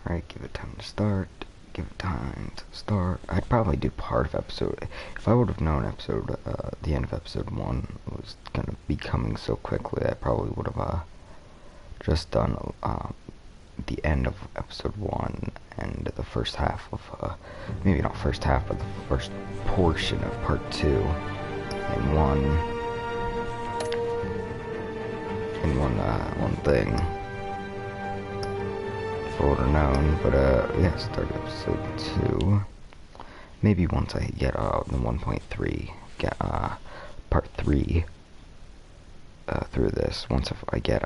Right, give it time to start. Give it time to start. I'd probably do part of episode... If I would have known the end of episode 1 was gonna be coming so quickly, I probably would have, just done, the end of episode 1 and the first half of, maybe not first half, but the first portion of part 2 in one thing. If I would have known, but, yeah, start episode 2. Maybe once I get, the 1.3, get, part 3, through this. Once if I get,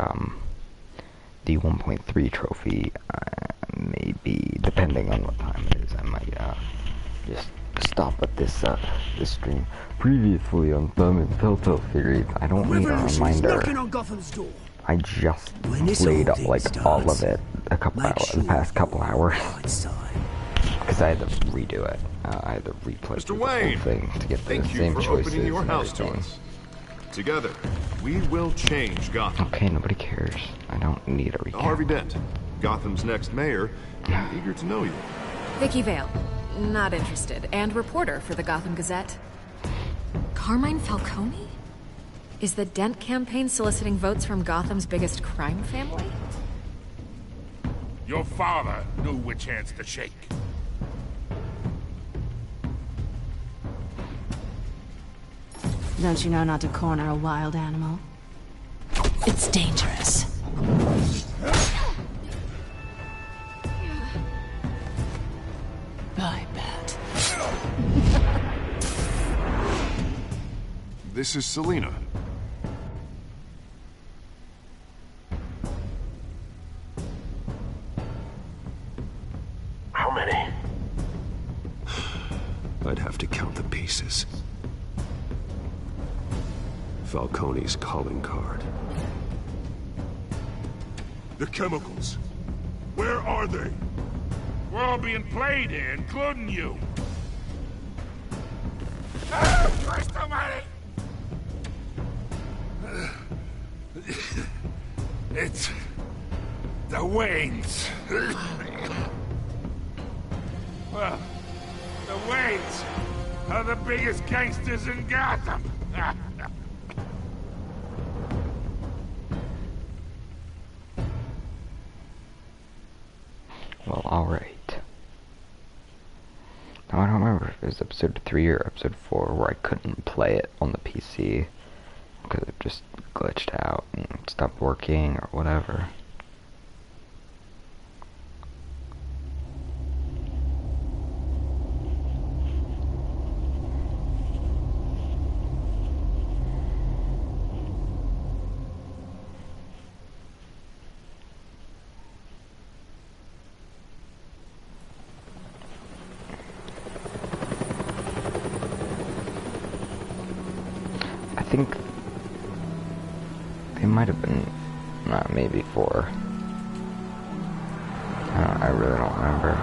the 1.3 trophy, maybe, depending on what time it is, I might, just stop at this stream. Previously on Telltale series, I don't need a reminder. I just played like all of it the past couple hours, because I had to redo it. I had to replay the whole thing to get the same choices and everything. Together, we will change Gotham. Okay, nobody cares. I don't need a recap. Harvey Dent, Gotham's next mayor, eager to know you. Vicky Vale, not interested, and reporter for the Gotham Gazette. Carmine Falcone? Is the Dent campaign soliciting votes from Gotham's biggest crime family? Your father knew which hands to shake. Don't you know not to corner a wild animal? It's dangerous. I bet. This is Selina. How many? I'd have to count the pieces. Falcone's calling card. The chemicals. Where are they? We're all being played here, including you. Ah, Christ almighty! It's... the Waynes. Well, the Waynes are the biggest gangsters in Gotham. Well, alright. Now, I don't remember if it was episode 3 or episode 4 where I couldn't play it on the PC because it just glitched out and stopped working or whatever. I think they might have been, maybe 4. I really don't remember.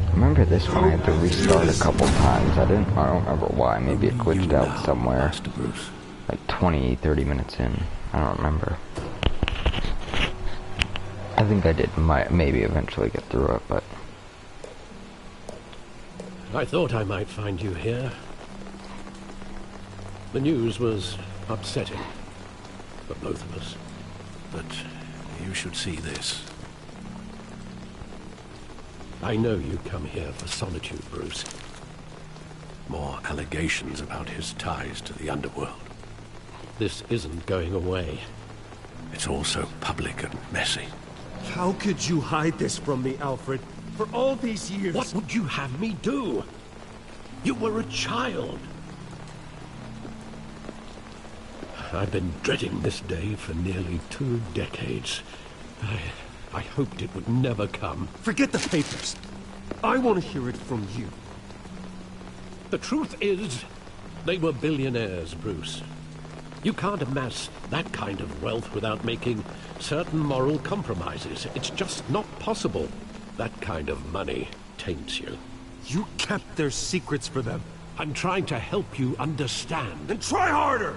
I remember this one I had to restart a couple times. I don't remember why. Maybe it glitched out somewhere. Like 20, 30 minutes in. I don't remember. I think I did maybe eventually get through it, but... I thought I might find you here. The news was upsetting for both of us. But you should see this. I know you come here for solitude, Bruce. More allegations about his ties to the underworld. This isn't going away. It's all so public and messy. How could you hide this from me, Alfred? For all these years... What would you have me do? You were a child. I've been dreading this day for nearly 2 decades. I hoped it would never come. Forget the papers. I want to hear it from you. The truth is, they were billionaires, Bruce. You can't amass that kind of wealth without making certain moral compromises. It's just not possible. That kind of money taints you. You kept their secrets for them. I'm trying to help you understand. Then try harder!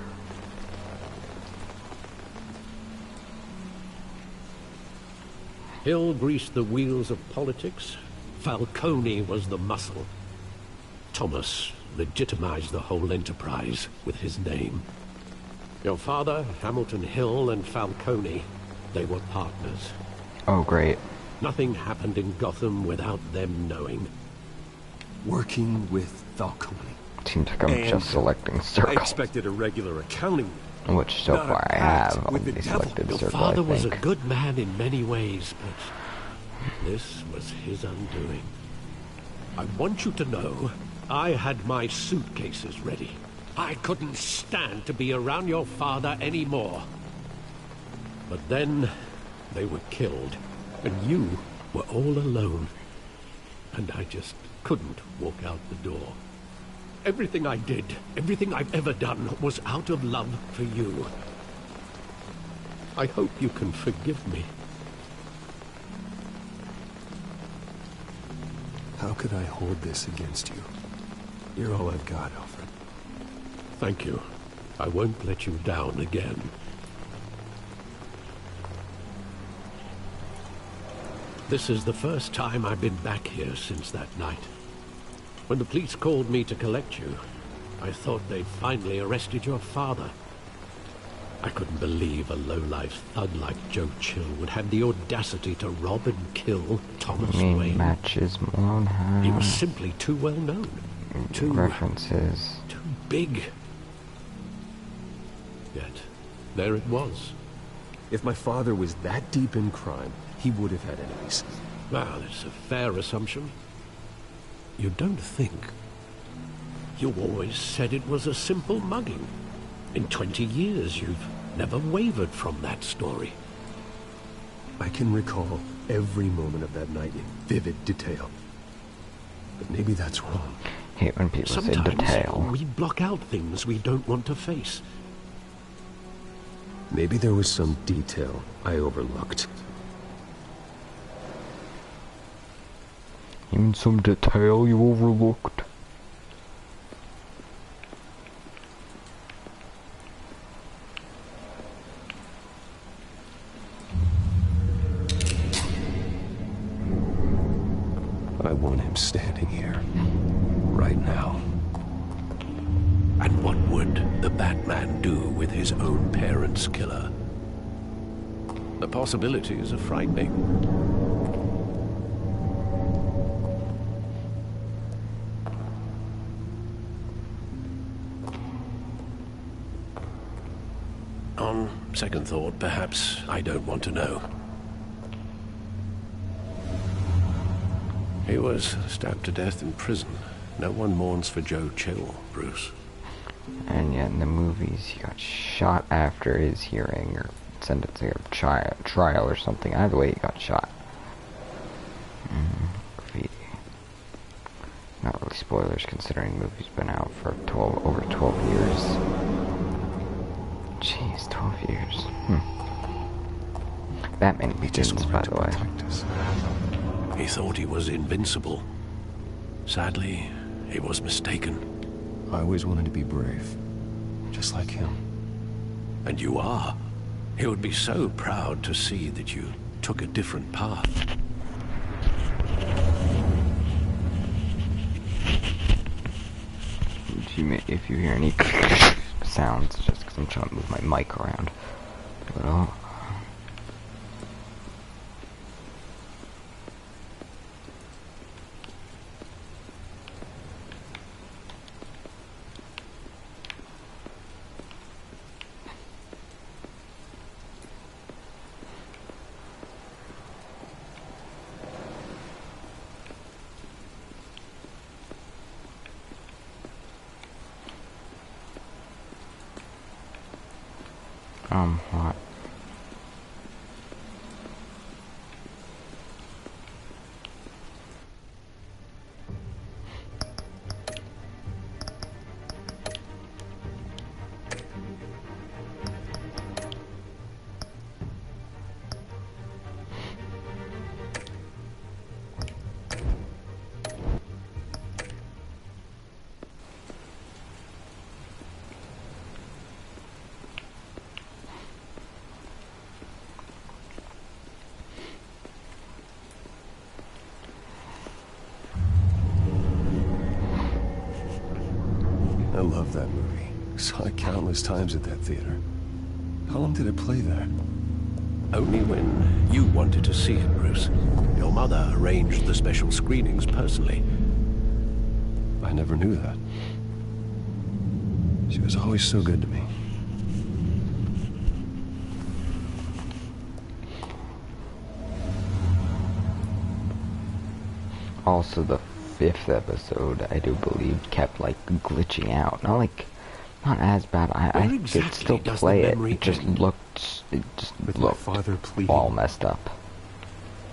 Hill greased the wheels of politics. Falcone was the muscle. Thomas legitimized the whole enterprise with his name. Your father, Hamilton Hill, and Falcone, they were partners. Oh, great. Nothing happened in Gotham without them knowing. Working with Falcone. Seems like I'm just selecting I circles. expected a regular accounting. Which so Not a far I pact have with the only devil. selected Your circle, father I was a think. good man in many ways, but this was his undoing. I want you to know, I had my suitcases ready. I couldn't stand to be around your father anymore. But then, they were killed, and you were all alone. And I just couldn't walk out the door. Everything I did, everything I've ever done, was out of love for you. I hope you can forgive me. How could I hold this against you? You're all I've got, Alfred. Thank you. I won't let you down again. This is the first time I've been back here since that night. When the police called me to collect you, I thought they'd finally arrested your father. I couldn't believe a low-life thug like Joe Chill would have the audacity to rob and kill Thomas Wayne. Matches Malone has. He was simply too well known. Too References. too big. Yet, there it was. If my father was that deep in crime, he would have had enemies. Well, it's a fair assumption. You don't think? You always said it was a simple mugging. In 20 years, you've never wavered from that story. I can recall every moment of that night in vivid detail. But maybe that's wrong. Hate when people say Sometimes detail. we block out things we don't want to face. Maybe there was some detail I overlooked. Even some detail you overlooked. I want him standing here, right now. And what would the Batman do with his own parents' killer? The possibilities are frightening. On second thought, perhaps I don't want to know. He was stabbed to death in prison. No one mourns for Joe Chill, Bruce. And yet in the movies, he got shot after his hearing or sentencing or trial or something. Either way, he got shot. Graffiti. Not really spoilers considering the movie's been out for over 12 years. Jeez, 12 years. Batman Begins, by the way. He thought he was invincible. Sadly, he was mistaken. I always wanted to be brave, just like him. And you are. He would be so proud to see that you took a different path. If you hear any sounds, it's just because I'm trying to move my mic around. But, what? love that movie. Saw it countless times at that theater. How long did it play there? Only when you wanted to see it, Bruce. Your mother arranged the special screenings personally. I never knew that. She was always so good to me. Also, the 5th episode, I do believe, kept like glitching out. Not as bad. I could still play it. It just looked Father, please. all messed up.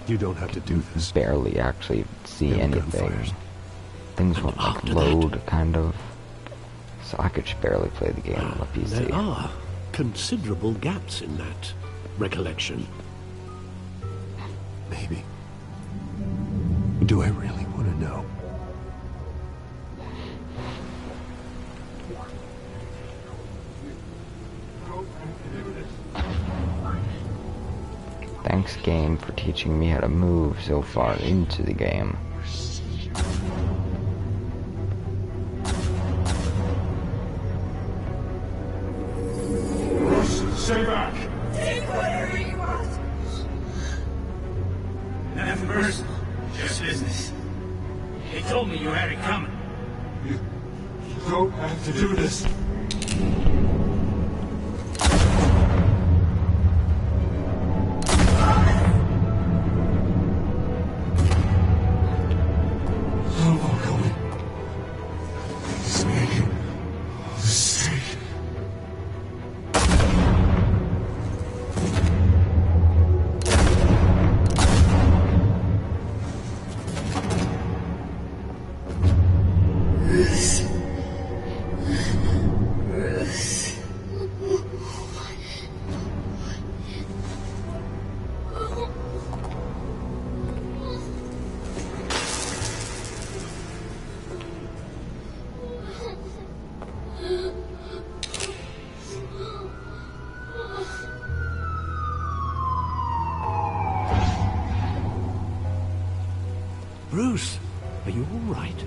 You don't have to do this. Barely actually see There were anything. gunfires. Things would like load, kind of. So I could just barely play the game on the PC. There are considerable gaps in that recollection. Maybe. Do I really want to know? Thanks, game, for teaching me how to move so far into the game. Stay back! Take whatever you want. Nothing personal, just business. They told me you had it coming. You don't have to do this. Bruce, are you all right?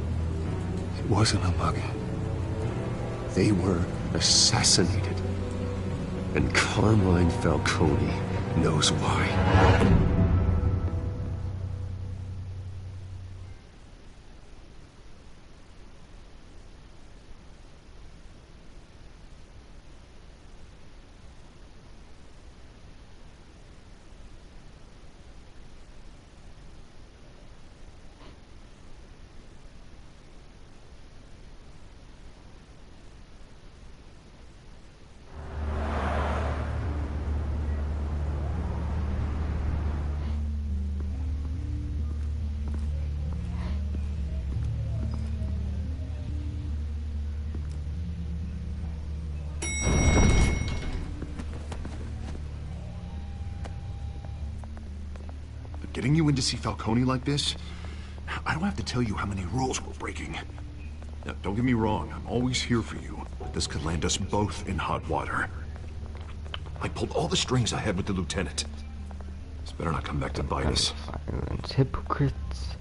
It wasn't a bug. They were assassinated. And Carmine Falcone knows why. Getting you in to see Falcone like this? I don't have to tell you how many rules we're breaking. Now, don't get me wrong, I'm always here for you, but this could land us both in hot water. I pulled all the strings I had with the lieutenant. This better not come back to bite us. Violence, hypocrites.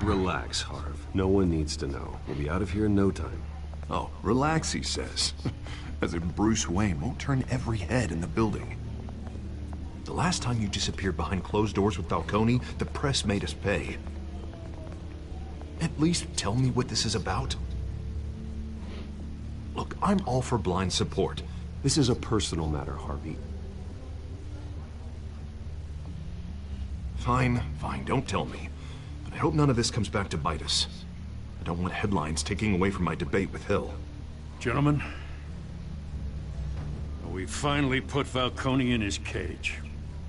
Relax, Harv. No one needs to know. We'll be out of here in no time. Oh, relax, he says. As if Bruce Wayne won't turn every head in the building. The last time you disappeared behind closed doors with Falcone, the press made us pay. At least tell me what this is about. Look, I'm all for blind support. This is a personal matter, Harvey. Fine, don't tell me. But I hope none of this comes back to bite us. I don't want headlines taking away from my debate with Hill. Gentlemen, we finally put Falcone in his cage.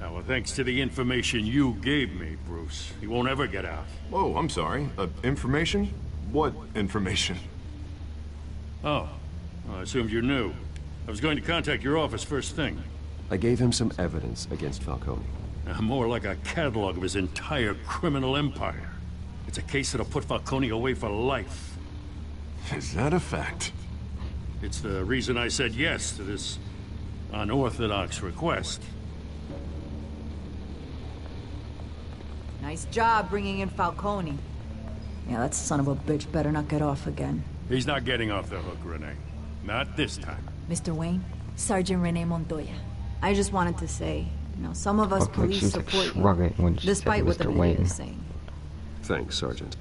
Now, thanks to the information you gave me, Bruce, he won't ever get out. Oh, I'm sorry. Information? What information? Oh, well, I assumed you knew. I was going to contact your office first thing. I gave him some evidence against Falcone. More like a catalog of his entire criminal empire. It's a case that'll put Falcone away for life. Is that a fact? It's the reason I said yes to this unorthodox request. Nice job bringing in Falcone. Yeah, that son of a bitch better not get off again. He's not getting off the hook, Renee. Not this time. Mr. Wayne, Sergeant Renee Montoya. I just wanted to say, some of us Looked like she police was, like, support shrugging when you, she despite said what the Mr. media Wayne. is saying. Thanks, Sergeant.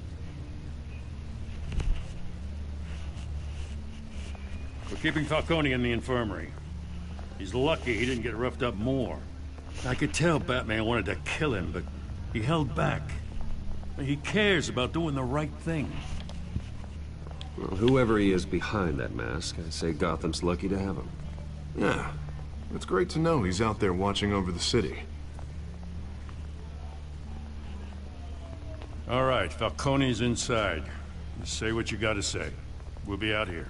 We're keeping Falcone in the infirmary. He's lucky he didn't get roughed up more. I could tell Batman wanted to kill him, but he held back. He cares about doing the right thing. Well, whoever he is behind that mask, I say Gotham's lucky to have him. Yeah, it's great to know he's out there watching over the city. All right, Falcone's inside. Just say what you gotta say. We'll be out here.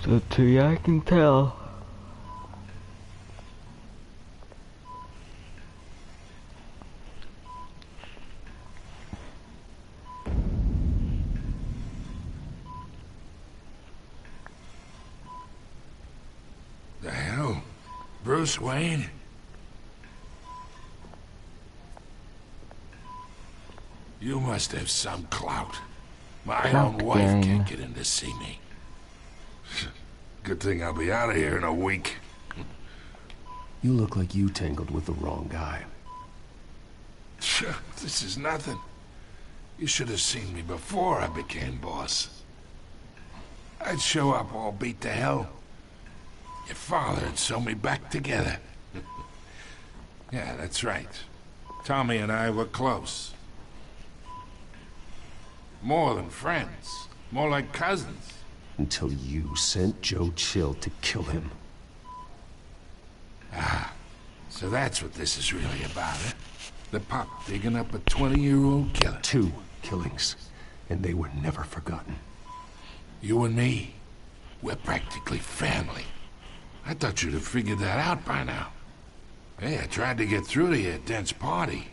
So to you, I can tell. The hell? Bruce Wayne? You must have some clout. My own wife can't get in to see me. Good thing I'll be out of here in a week. You look like you tangled with the wrong guy. This is nothing. You should have seen me before I became boss. I'd show up all beat to hell. Your father had sewn me back together. Yeah, that's right. Tommy and I were close. More than friends. More like cousins. Until you sent Joe Chill to kill him. Ah, so that's what this is really about, eh? The pop digging up a 20-year-old killer. 2 killings, and they were never forgotten. You and me, we're practically family. I thought you'd have figured that out by now. Hey, I tried to get through to you at Dent's party.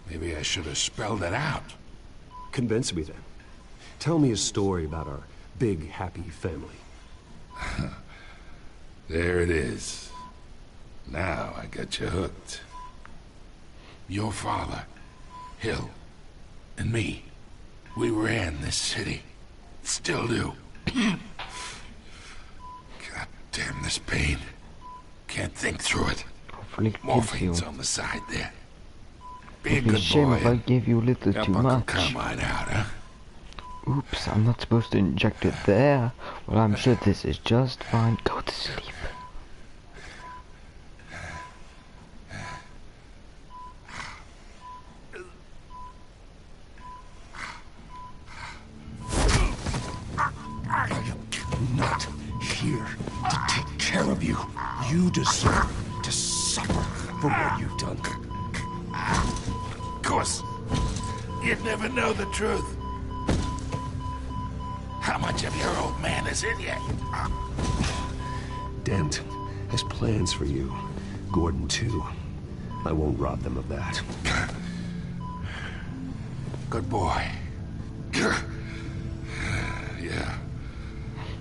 Maybe I should have spelled it out. Convince me then. Tell me a story about our big, happy family. There it is. Now I got you hooked. Your father, Hill, and me, we ran this city. Still do. God damn this pain. Can't think through it. Hopefully Morphine's on the side there. Be a It'd be a good shame boy. if I gave you a little Help too Uncle much. Carmine out, huh? Oops, I'm not supposed to inject it there. Well, I'm sure this is just fine. Go to sleep. I'm not here to take care of you. You deserve to suffer for what you've done. Of course. You'd never know the truth. How much of your old man is in you? Dent has plans for you. Gordon, too. I won't rob them of that. Good boy. Yeah.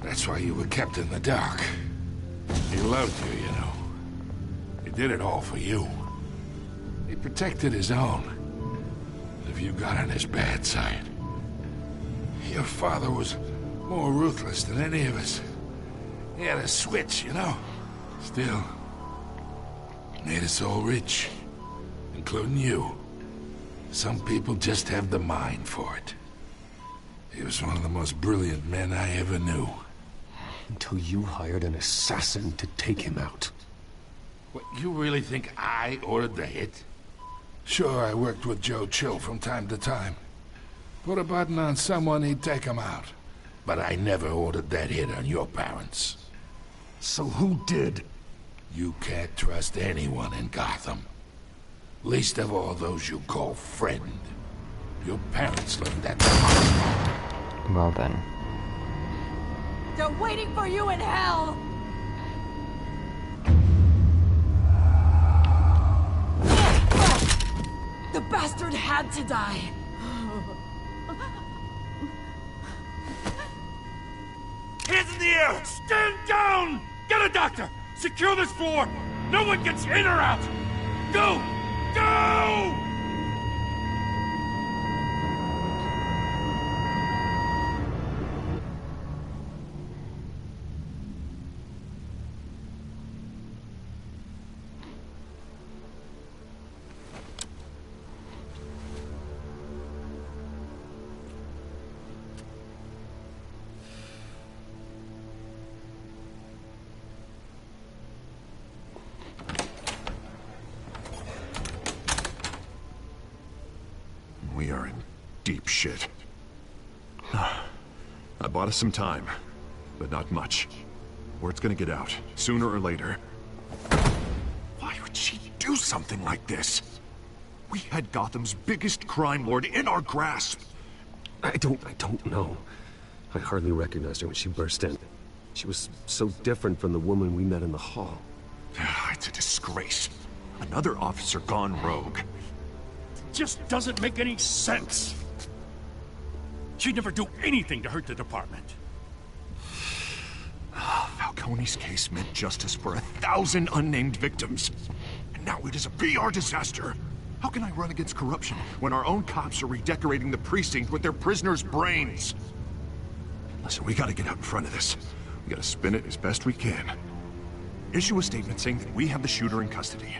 That's why you were kept in the dark. He loved you, you know. He did it all for you. He protected his own. If you got on his bad side. Your father was more ruthless than any of us. He had a switch, you know. Still, made us all rich, including you. Some people just have the mind for it. He was one of the most brilliant men I ever knew. Until you hired an assassin to take him out. What, you really think I ordered the hit? Sure, I worked with Joe Chill from time to time. Put a button on someone, he'd take him out. But I never ordered that hit on your parents. So who did? You can't trust anyone in Gotham. Least of all those you call friend. Your parents learned that. Well then. They're waiting for you in hell! The bastard had to die! Hands in the air! Stand down! Get a doctor! Secure this floor! No one gets in or out! Go! Go! We are in deep shit. I bought us some time, but not much. Word's gonna get out, sooner or later. Why would she do something like this? We had Gotham's biggest crime lord in our grasp. I don't know. I hardly recognized her when she burst in. She was so different from the woman we met in the hall. It's a disgrace. Another officer gone rogue. Just doesn't make any sense. She'd never do anything to hurt the department. Falcone's case meant justice for 1,000 unnamed victims. And now it is a PR disaster. How can I run against corruption when our own cops are redecorating the precinct with their prisoners' brains? Listen, we gotta get out in front of this. We gotta spin it as best we can. Issue a statement saying that we have the shooter in custody.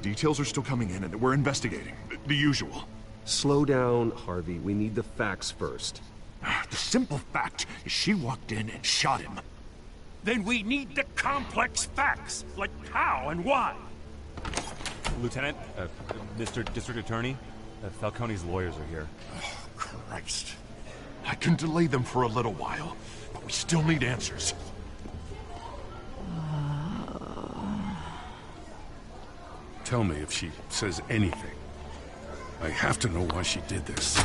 Details are still coming in and we're investigating. The usual. Slow down, Harvey. We need the facts first. The simple fact is she walked in and shot him. Then we need the complex facts, like how and why. Lieutenant, Mr. District Attorney, Falcone's lawyers are here. Oh, Christ. I can delay them for a little while, but we still need answers. Tell me if she says anything. I have to know why she did this.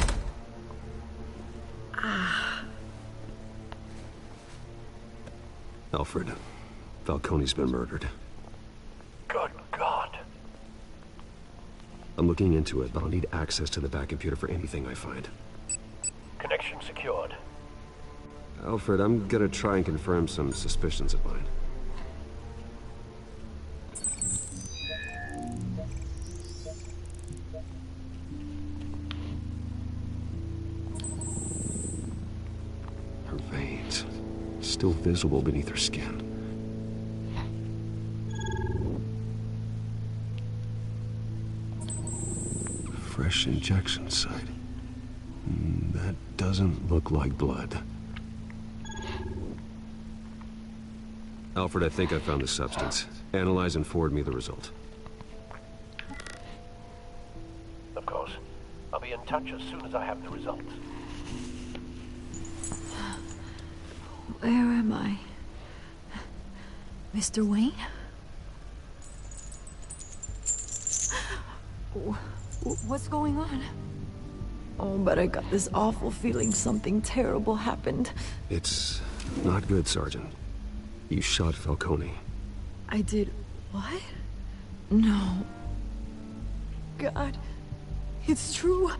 Alfred, Falcone's been murdered. Good God. I'm looking into it, but I'll need access to the back computer for anything I find. Connection secured. Alfred, I'm gonna try and confirm some suspicions of mine. Her veins, still visible beneath her skin. Fresh injection site. That doesn't look like blood. Alfred, I think I found the substance. Analyze and forward me the result. Of course. I'll be in touch as soon as I have the results. Where am I? Mr. Wayne? What's going on? Oh, but I got this awful feeling something terrible happened. It's not good, Sergeant. You shot Falcone. I did what? No. God, it's true.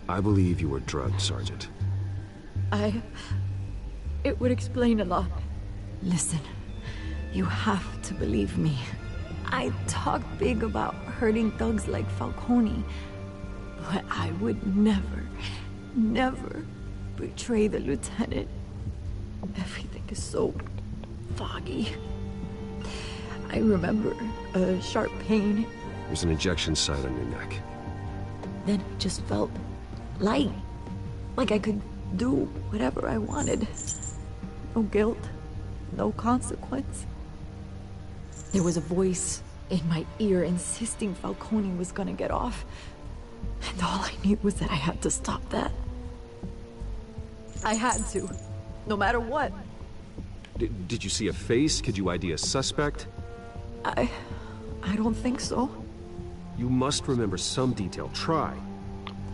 I believe you were drugged, Sergeant. It would explain a lot. Listen, you have to believe me. I talked big about hurting thugs like Falcone, but I would never, never betray the lieutenant. Everything is so foggy. I remember a sharp pain. There's an injection site on your neck. Then it just felt light. Like I could do whatever I wanted. No guilt, no consequence. There was a voice in my ear insisting Falcone was gonna get off. And all I knew was that I had to stop that. I had to, no matter what. Did you see a face? Could you ID a suspect? I don't think so. You must remember some detail. Try.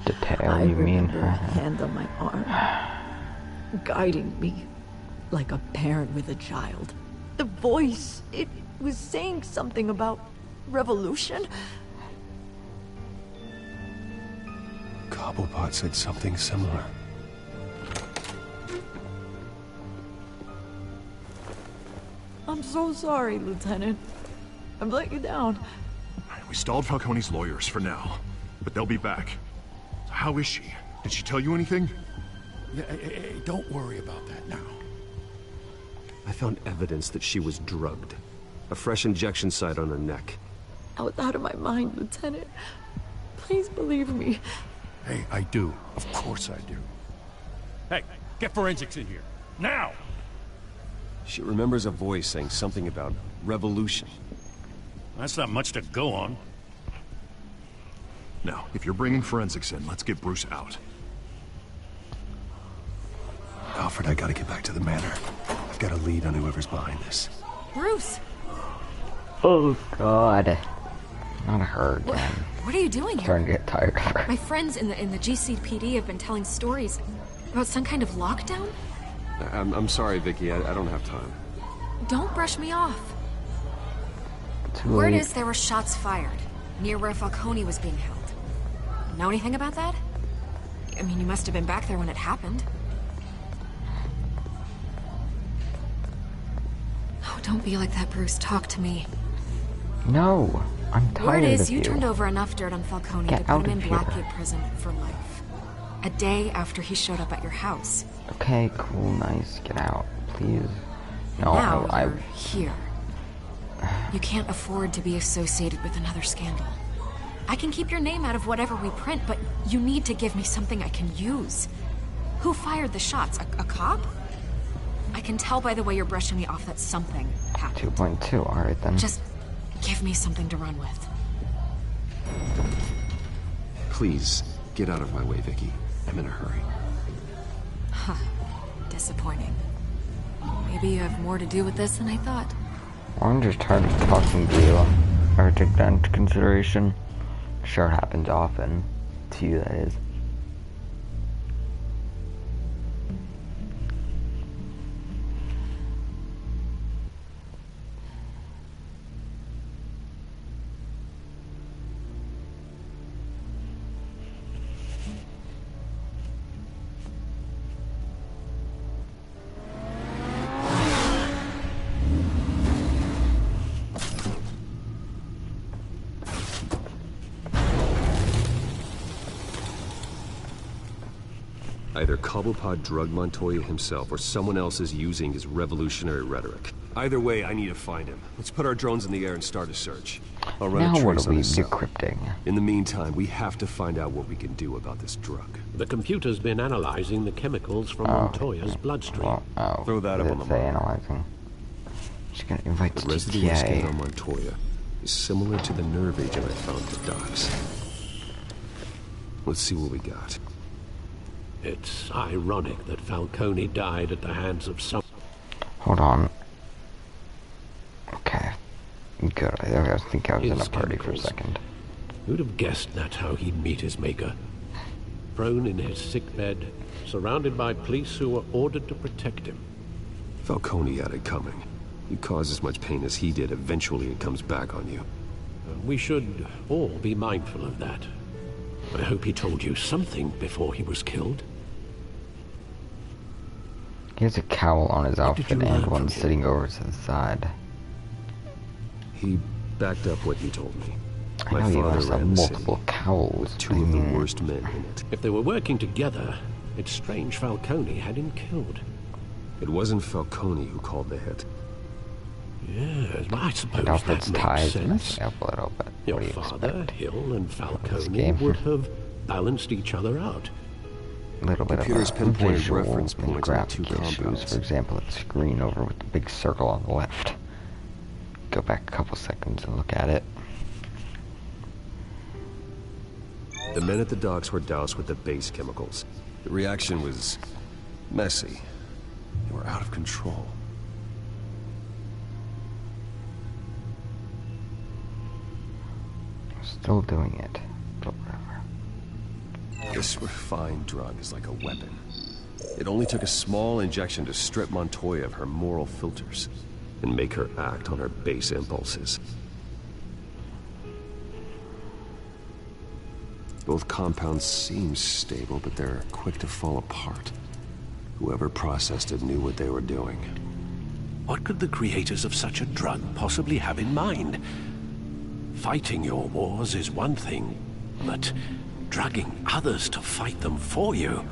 Detail, you mean? I remember a hand on my arm, guiding me like a parent with a child. The voice, it was saying something about revolution. Cobblepot said something similar. I'm so sorry, Lieutenant. I've let you down. We stalled Falcone's lawyers for now, but they'll be back. So how is she? Did she tell you anything? Yeah, hey, don't worry about that now. I found evidence that she was drugged. A fresh injection site on her neck. I was out of my mind, Lieutenant. Please believe me. Hey, I do. Of course I do. Hey, get forensics in here. Now! She remembers a voice saying something about revolution. That's not much to go on. Now, if you're bringing forensics in, let's get Bruce out. Alfred, I gotta get back to the manor. I've got a lead on whoever's behind this. Bruce! Oh, God. Not her again. What are you doing here? Starting to get tired of her. My friends in the GCPD have been telling stories about some kind of lockdown? I'm sorry, Vicky. I don't have time. Don't brush me off. Too Word late. is there were shots fired near where Falcone was being held. Know anything about that? I mean, you must have been back there when it happened. Oh, don't be like that, Bruce. Talk to me. No, I'm tired Word is of you turned over enough dirt on Falcone Get to put out him in of here. Blackgate prison for life. A day after he showed up at your house. Okay, cool, nice. Get out, please. No, Now I you're here. You can't afford to be associated with another scandal. I can keep your name out of whatever we print, but you need to give me something I can use. Who fired the shots? A cop? I can tell by the way you're brushing me off that something happened. 2.2. All right then. Just give me something to run with. Please, get out of my way, Vicky. I'm in a hurry. Huh. Disappointing. Maybe you have more to do with this than I thought. I'm just tired of talking to you. Ever take that into consideration? Sure, it happens often. To you, that is. Either Cobblepot drugged Montoya himself, or someone else is using his revolutionary rhetoric. Either way, I need to find him. Let's put our drones in the air and start a search. I'll run Now a what trace are on we his cell. decrypting? In the meantime, we have to find out what we can do about this drug. The computer's been analyzing the chemicals from Montoya's bloodstream. Throw that up on the say map. analyzing. Just gonna invite The to residue we scanned GTA. on Montoya is similar to the nerve agent I found at the docks. Let's see what we got. It's ironic that Falcone died at the hands of some... Hold on. Okay. Good. I think I was in His a party for a chemicals. second. Who'd have guessed that's how he'd meet his maker? Prone in his sickbed, surrounded by police who were ordered to protect him. Falcone had it coming. You cause as much pain as he did, eventually it comes back on you. We should all be mindful of that. I hope he told you something before he was killed. He has a cowl on his What did outfit you learn and from one him? sitting over to the side. He backed up what he told me. I My know he father must have ran the multiple city, cowls. with two of the worst men in it. If they were working together, it's strange Falcone had him killed. It wasn't Falcone who called the hit. Yes, well, I suppose Alfred's that makes ties sense. messing up a little bit. Your What do you father, expect? Hill, and This Falcone game. would have balanced each other out. A little bit Computer's of a pinpointed visual reference and points on the two graphic issues. compounds. For example, that screen over with the big circle on the left. Go back a couple seconds and look at it. The men at the docks were doused with the base chemicals. The reaction was messy. They were out of control. Still doing it, but whatever. This refined drug is like a weapon. It only took a small injection to strip Montoya of her moral filters and make her act on her base impulses. Both compounds seem stable, but they're quick to fall apart. Whoever processed it knew what they were doing. What could the creators of such a drug possibly have in mind? Fighting your wars is one thing, but drugging others to fight them for you...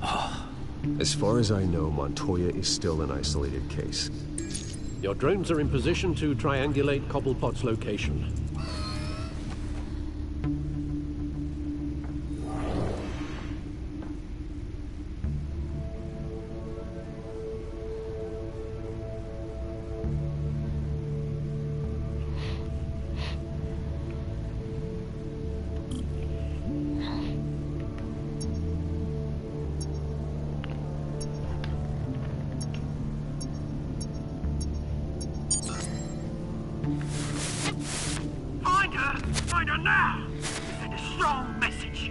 Oh. As far as I know, Montoya is still an isolated case. Your drones are in position to triangulate Cobblepot's location. Find her now! Send a strong message.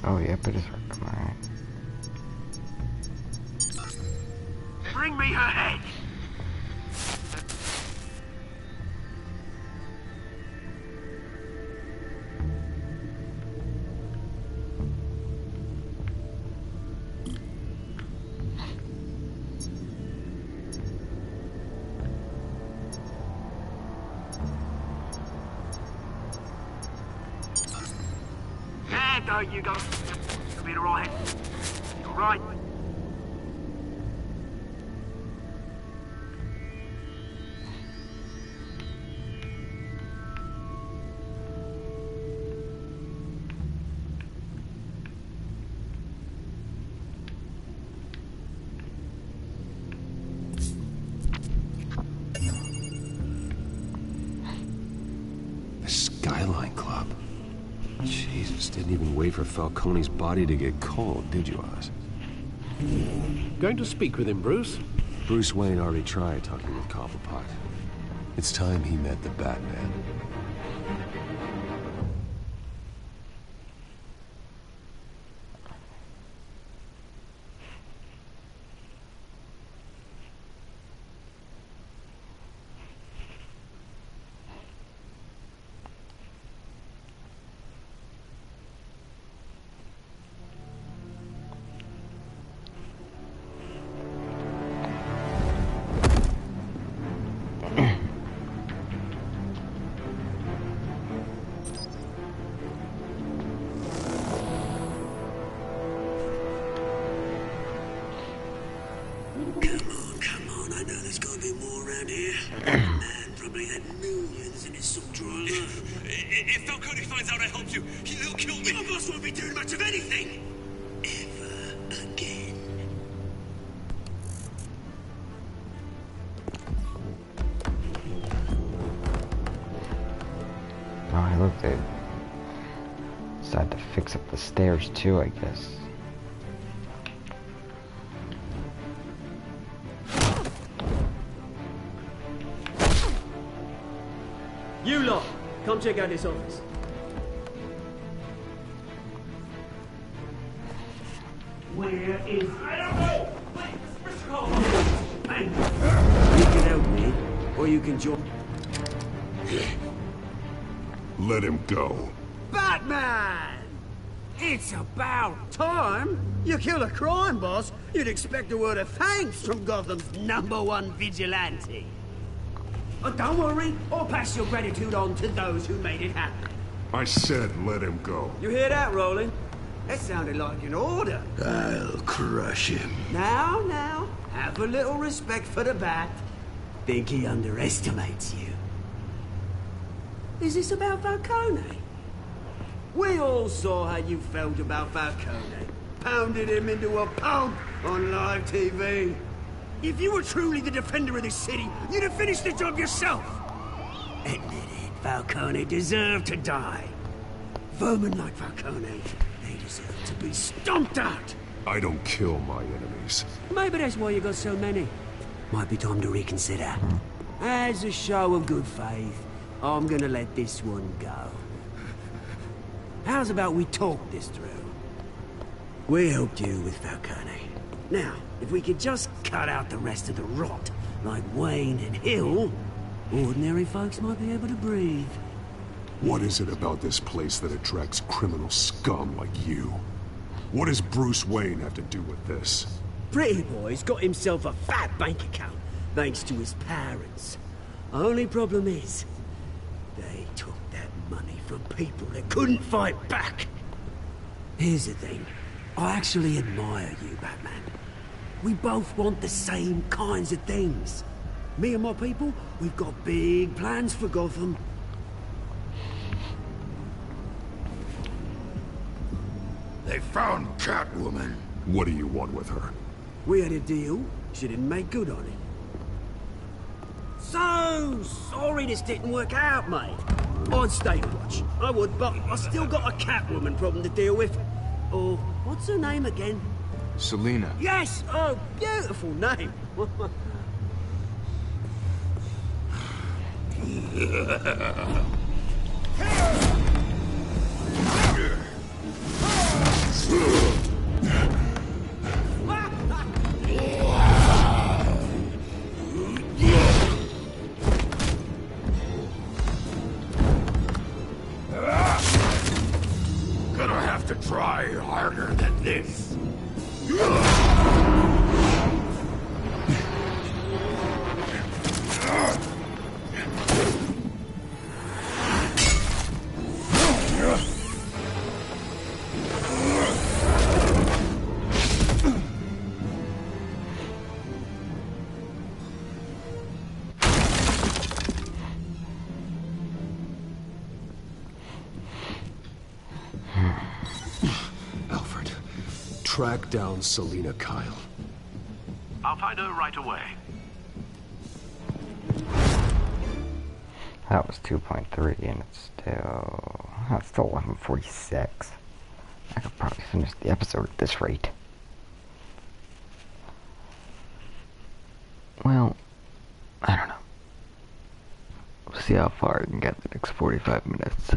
Oh, yep, it is her. Come on. Bring me her head! There you go. You'll be alright. Alright. The Skyline Club. Jesus, didn't even wait for Falcone's body to get cold, did you, Oz? Going to speak with him, Bruce? Bruce Wayne already tried talking with Cobblepot. It's time he met the Batman. If Falcone finds out I helped you, he'll kill me. Your boss won't be doing much of anything. Ever again. Oh, hey, look, they decided to fix up the stairs too, I guess. You lot, come check out this office. Where is... I don't know! Wait, Mr. Cole! You can help me, or you can join... Let him go. Batman! It's about time! You kill a crime boss, you'd expect a word of thanks from Gotham's #1 vigilante. Oh, don't worry, I'll pass your gratitude on to those who made it happen. I said let him go. You hear that, Roland? That sounded like an order. I'll crush him. Now, have a little respect for the Bat. Think he underestimates you. Is this about Falcone? We all saw how you felt about Falcone. Pounded him into a pulp on live TV. If you were truly the defender of this city, you'd have finished the job yourself. Admit it, Falcone deserved to die. Vermin like Falcone, they deserve to be stomped out. I don't kill my enemies. Maybe that's why you got so many. Might be time to reconsider. As a show of good faith, I'm gonna let this one go. How's about we talk this through? We helped you with Falcone. Now, if we could just cut out the rest of the rot, like Wayne and Hill, ordinary folks might be able to breathe. What is it about this place that attracts criminal scum like you? What does Bruce Wayne have to do with this? Pretty Boy's got himself a fat bank account, thanks to his parents. Only problem is, they took that money from people that couldn't fight back. Here's the thing. I actually admire you, Batman. We both want the same kinds of things. Me and my people, we've got big plans for Gotham. They found Catwoman. What do you want with her? We had a deal. She didn't make good on it. So sorry this didn't work out, mate. I'd stay to watch. I would, but I still got a Catwoman problem to deal with. Oh, what's her name again? Selina. Yes! Oh, beautiful name. Gonna have to try harder than this. Alfred, track down Selina Kyle. I'll find her right away. That was 2.3 and it's still 11:46. I could probably finish the episode at this rate. Well, I don't know. We'll see how far I can get the next 45 minutes.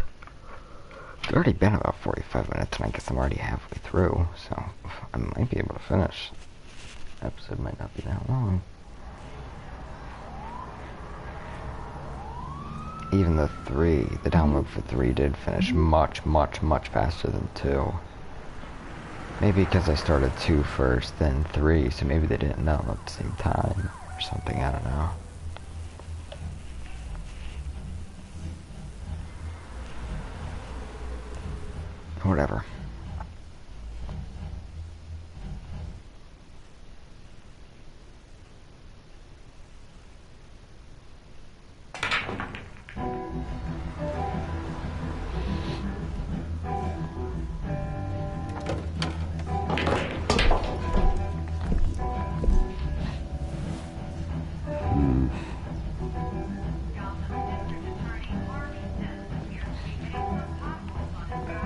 It's already been about 45 minutes and I guess I'm already halfway through, so I might be able to finish. The episode might not be that long. Even the download for 3 did finish much faster than 2. Maybe because I started 2 first, then 3, so maybe they didn't know at the same time, or something, I don't know. Whatever.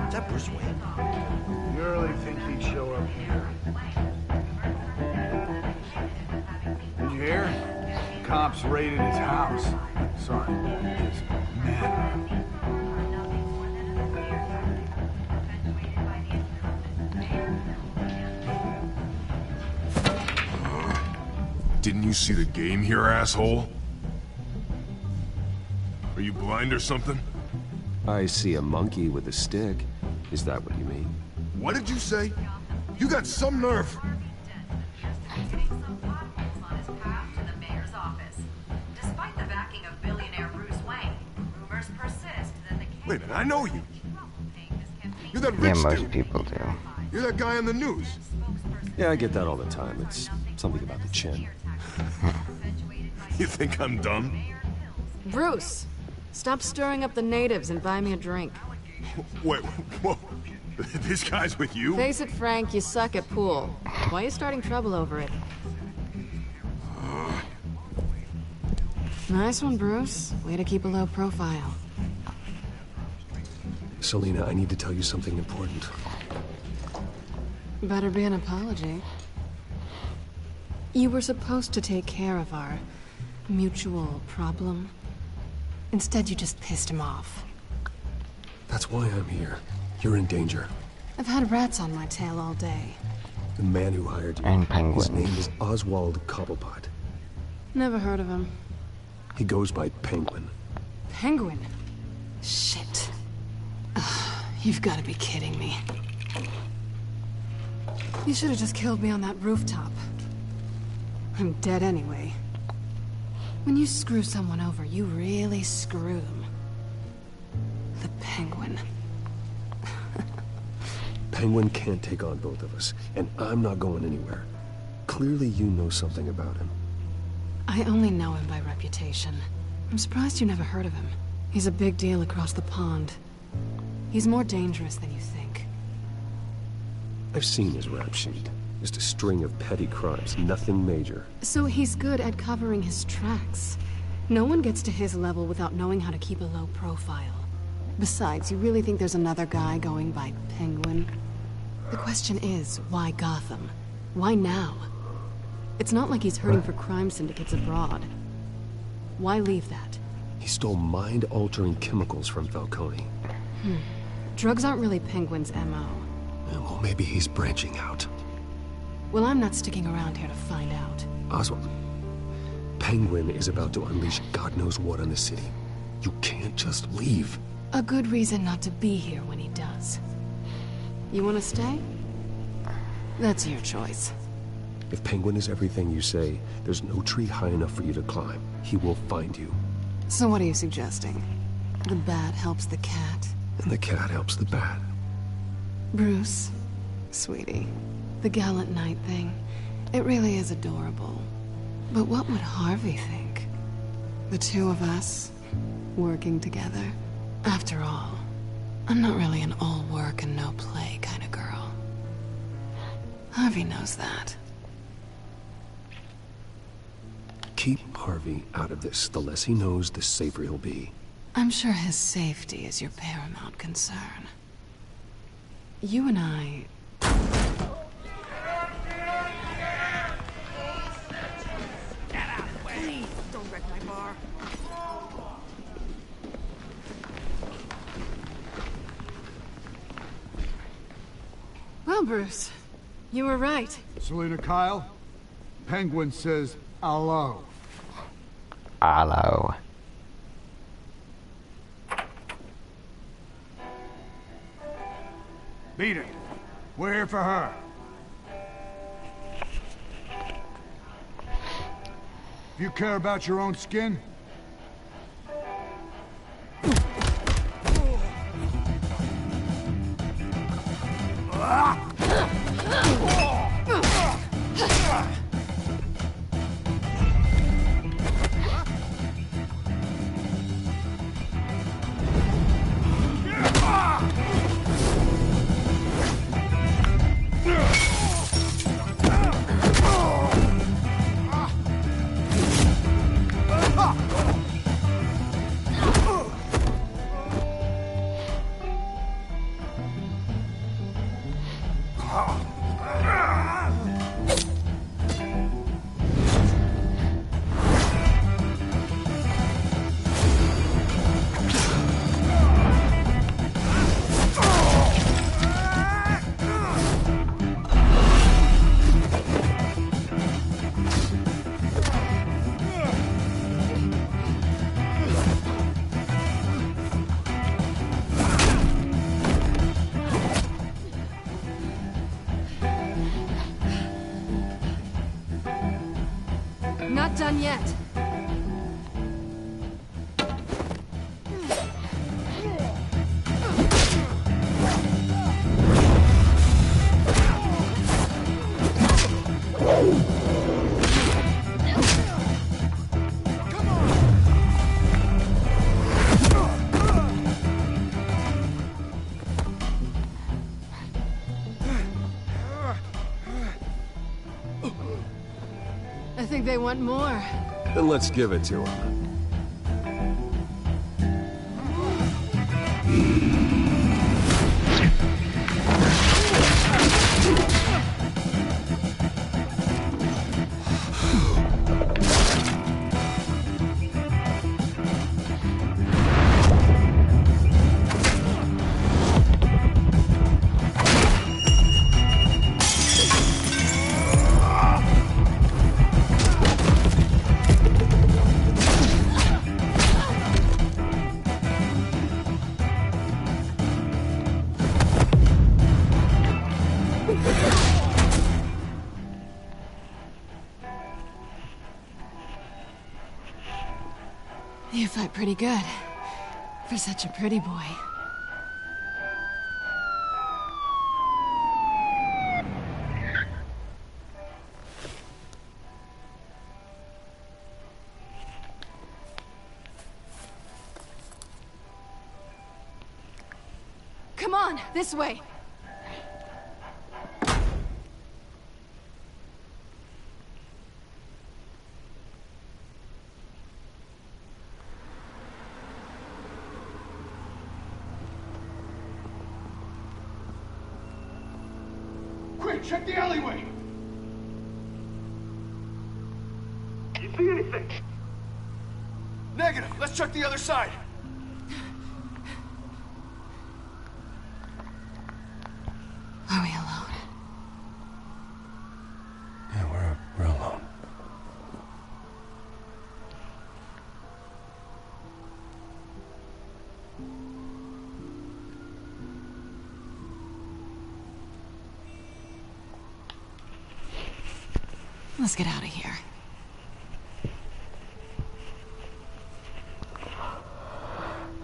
Is that Bruce Wayne? You really think he'd show up here? Did you hear? Cops raided his house. Sorry, his manor. Didn't you see the game here, asshole? Are you blind or something? I see a monkey with a stick. Is that what you mean? What did you say? You got some nerve. Wait a minute, I know you. You're that rich Yeah, most dude. people do. You're that guy on the news. Yeah, I get that all the time. It's something about the chin. You think I'm dumb? Bruce, stop stirring up the natives and buy me a drink. Wait, whoa. This guy's with you? Face it, Frank, you suck at pool. Why are you starting trouble over it? Nice one, Bruce. Way to keep a low profile. Selina, I need to tell you something important. Better be an apology. You were supposed to take care of our mutual problem. Instead, you just pissed him off. That's why I'm here. You're in danger. I've had rats on my tail all day. The man who hired you. And penguins. His name is Oswald Cobblepot. Never heard of him. He goes by Penguin. Penguin? Shit. Ugh, you've got to be kidding me. You should have just killed me on that rooftop. I'm dead anyway. When you screw someone over, you really screw them. The Penguin. Penguin can't take on both of us, and I'm not going anywhere. Clearly you know something about him. I only know him by reputation. I'm surprised you never heard of him. He's a big deal across the pond. He's more dangerous than you think. I've seen his rap sheet. Just a string of petty crimes, nothing major. So he's good at covering his tracks. No one gets to his level without knowing how to keep a low profile. Besides, you really think there's another guy going by Penguin? The question is, why Gotham? Why now? It's not like he's hurting for crime syndicates abroad. Why leave that? He stole mind-altering chemicals from Falcone. Drugs aren't really Penguin's MO. Well, maybe he's branching out. Well, I'm not sticking around here to find out. Oswald, Penguin is about to unleash God knows what on the city. You can't just leave. A good reason not to be here when he does. You want to stay? That's your choice. If Penguin is everything you say, there's no tree high enough for you to climb. He will find you. So what are you suggesting? The bat helps the cat? And the cat helps the bat. Bruce, sweetie, the gallant knight thing, it really is adorable. But what would Harvey think? The two of us, working together? After all, I'm not really an all work and no play kind of girl. Harvey knows that. Keep Harvey out of this. The less he knows, the safer he'll be. I'm sure his safety is your paramount concern. You and I... Please, don't wreck my bar. Well, Bruce, you were right. Selina Kyle, Penguin says hello. Hello. Beat it. We're here for her. If you care about your own skin, Not done yet. I think they want more. Then let's give it to him. You fight pretty good. For such a pretty boy. Come on, this way. Quick, check the alleyway! You see anything? Negative. Let's check the other side. Are we alone? Yeah, we're alone. Let's get out of here.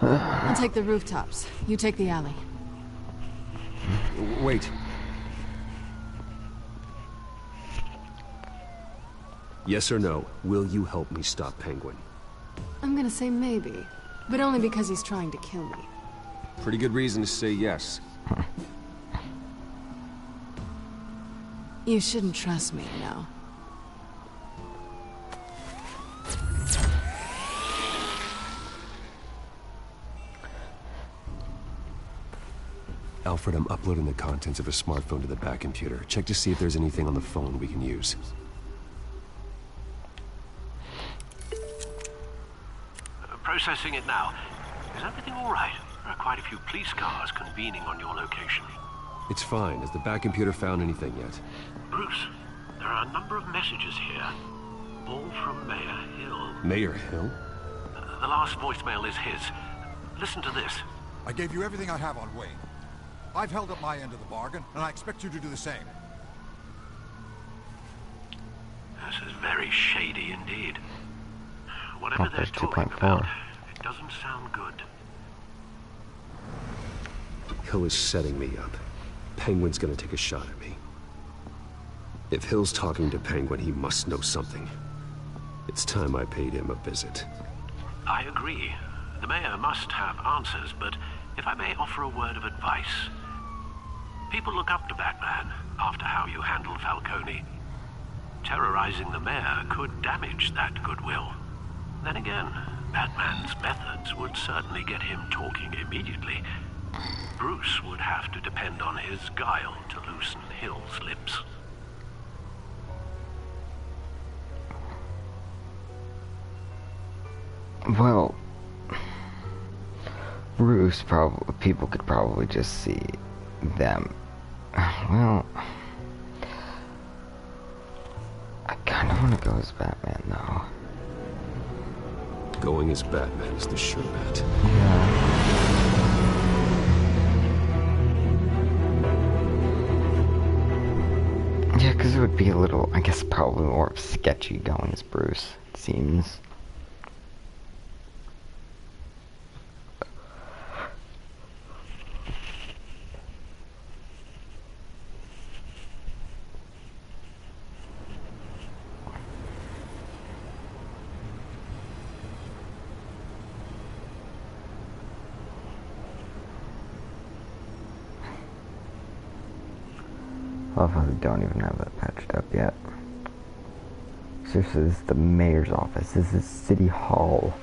I'll take the rooftops. You take the alley. Wait. Yes or no, will you help me stop Penguin? I'm gonna say maybe, but only because he's trying to kill me. Pretty good reason to say yes. You shouldn't trust me, you know. Alfred, I'm uploading the contents of a smartphone to the back computer. Check to see if there's anything on the phone we can use. Processing it now. Is everything all right? There are quite a few police cars convening on your location. It's fine. Has the back computer found anything yet? Bruce, there are a number of messages here. All from Mayor Hill. Mayor Hill? The last voicemail is his. Listen to this. I gave you everything I have on Wayne. I've held up my end of the bargain, and I expect you to do the same. This is very shady indeed. Whatever they're there's talking 2.4. about, it doesn't sound good. Hill is setting me up. Penguin's gonna take a shot at me. If Hill's talking to Penguin, he must know something. It's time I paid him a visit. I agree. The mayor must have answers, but if I may offer a word of advice. People look up to Batman after how you handled Falcone. Terrorizing the mayor could damage that goodwill. Then again, Batman's methods would certainly get him talking immediately. Bruce would have to depend on his guile to loosen Hill's lips. Well, Bruce, people could probably just see them. Well, I kind of want to go as Batman, though. Going as Batman is the sure bet. Yeah, because it would be a little, I guess, probably more sketchy going as Bruce, it seems. Love how they don't even have that patched up yet. Seriously, this is the mayor's office. This is City Hall.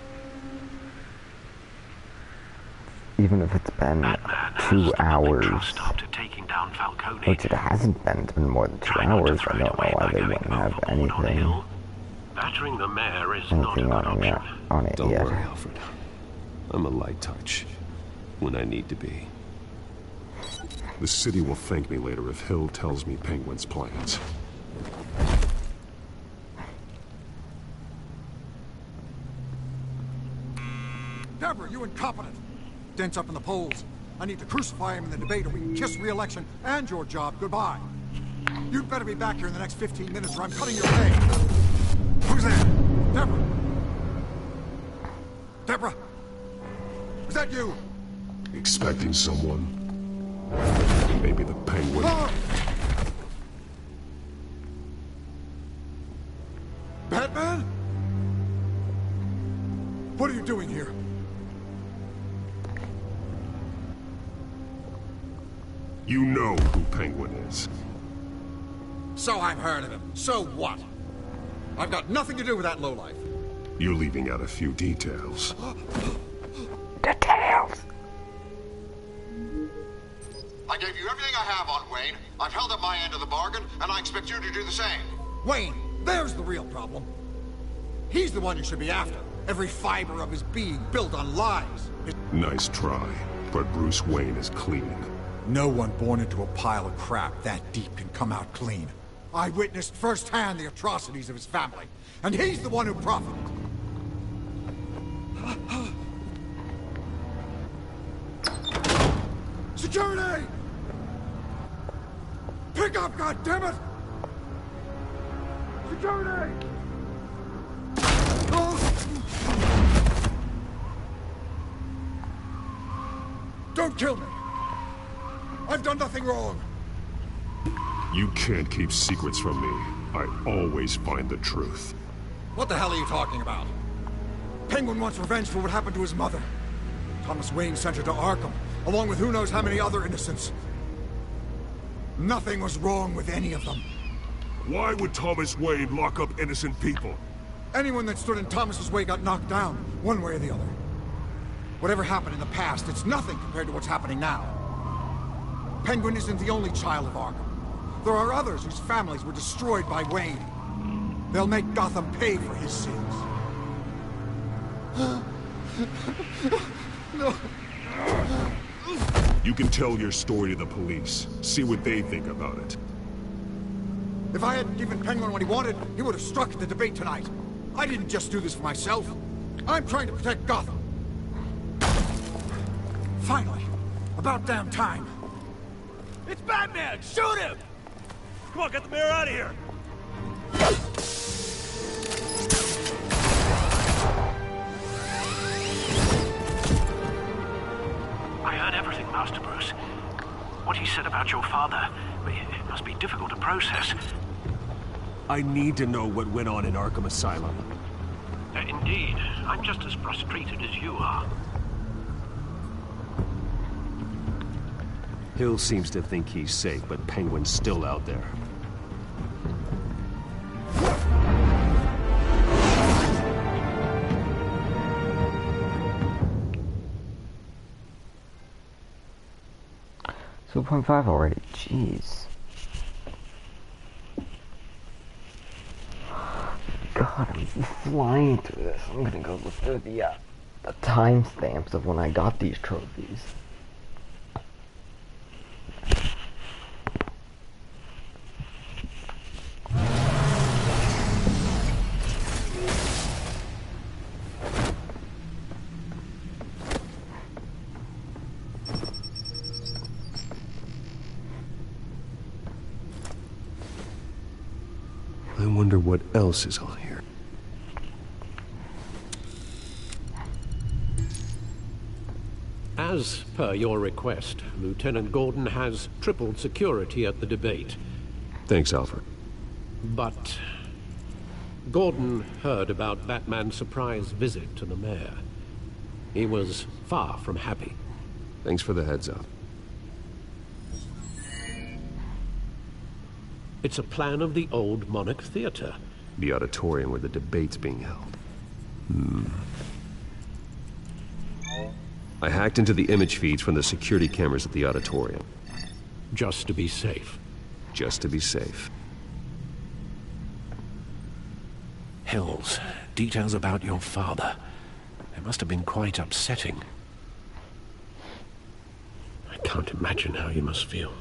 Even if it's been 2 hours. Which it hasn't been. It's been more than 2 hours. I don't know why they wouldn't have anything. Battering the mayor is not a good option. Don't worry, Alfred. I'm a light touch. When I need to be. The city will thank me later if Hill tells me Penguin's plans. Deborah, you incompetent! Dent's up in the polls. I need to crucify him in the debate or we can kiss re-election and your job goodbye. You'd better be back here in the next 15 minutes or I'm cutting your pay. Who's there? Deborah! Deborah? Is that you? Expecting someone? Maybe the Penguin. Batman? What are you doing here? You know who Penguin is. So I've heard of him. So what? I've got nothing to do with that lowlife. You're leaving out a few details. Details! I gave you everything I have on Wayne. I've held up my end of the bargain, and I expect you to do the same. Wayne, there's the real problem. He's the one you should be after. Every fiber of his being built on lies. Nice try, but Bruce Wayne is clean. No one born into a pile of crap that deep can come out clean. I witnessed firsthand the atrocities of his family, and he's the one who profited. Security! Pick up, goddammit! Security! Don't kill me! I've done nothing wrong! You can't keep secrets from me. I always find the truth. What the hell are you talking about? Penguin wants revenge for what happened to his mother. Thomas Wayne sent her to Arkham, along with who knows how many other innocents. Nothing was wrong with any of them. Why would Thomas Wayne lock up innocent people? Anyone that stood in Thomas's way got knocked down, one way or the other. Whatever happened in the past, it's nothing compared to what's happening now. Penguin isn't the only child of Arkham. There are others whose families were destroyed by Wayne. They'll make Gotham pay for his sins. No. You can tell your story to the police. See what they think about it. If I hadn't given Penguin what he wanted, he would have struck at the debate tonight. I didn't just do this for myself. I'm trying to protect Gotham. Finally. About damn time. It's Batman! Shoot him! Come on, get the mayor out of here! I heard everything, Master Bruce. What he said about your father, it must be difficult to process. I need to know what went on in Arkham Asylum. Indeed. I'm just as frustrated as you are. Hill seems to think he's safe, but Penguin's still out there. So 0.5 already, jeez. God, I'm flying through this. I'm gonna go look through the timestamps of when I got these trophies. I wonder what else is on here. As per your request, Lieutenant Gordon has tripled security at the debate. Thanks, Alfred. But Gordon heard about Batman's surprise visit to the mayor. He was far from happy. Thanks for the heads up. It's a plan of the old Monarch Theater. The auditorium where the debate's being held. I hacked into the image feeds from the security cameras at the auditorium. Just to be safe. Just to be safe. Hills, details about your father. It must have been quite upsetting. I can't imagine how you must feel.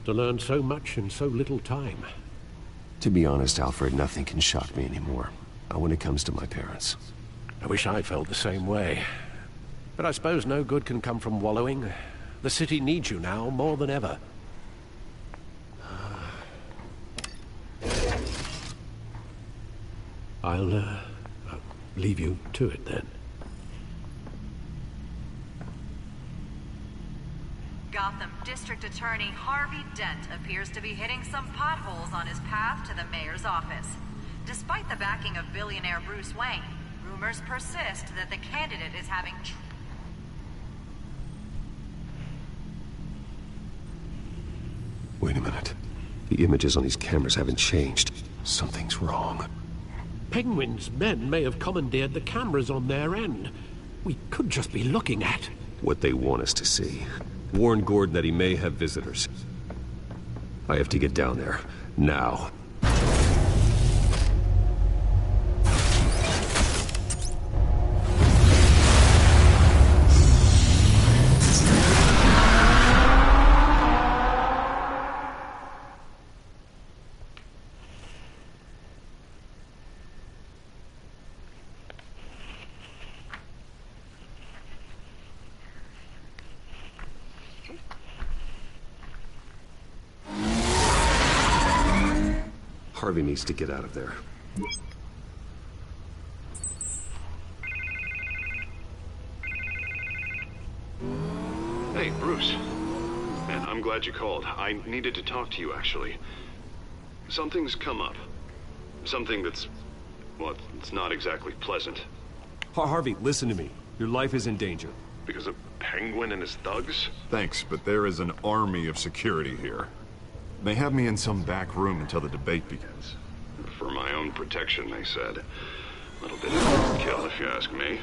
To learn so much in so little time. To be honest, Alfred, nothing can shock me anymore. Not when it comes to my parents. I wish I felt the same way. But I suppose no good can come from wallowing. The city needs you now more than ever. I'll leave you to it then. District Attorney Harvey Dent appears to be hitting some potholes on his path to the mayor's office. Despite the backing of billionaire Bruce Wayne, rumors persist that the candidate is having Wait a minute. The images on these cameras haven't changed. Something's wrong. Penguin's men may have commandeered the cameras on their end. We could just be looking at what they want us to see. Warn Gordon that he may have visitors. I have to get down there. Now. Harvey needs to get out of there. Hey, Bruce. Man, I'm glad you called. I needed to talk to you, actually. Something's come up. Something that's... well, it's not exactly pleasant. Harvey, listen to me. Your life is in danger. Because of Penguin and his thugs? Thanks, but there is an army of security here. They have me in some back room until the debate begins. For my own protection, they said. A little bit of overkill, if you ask me.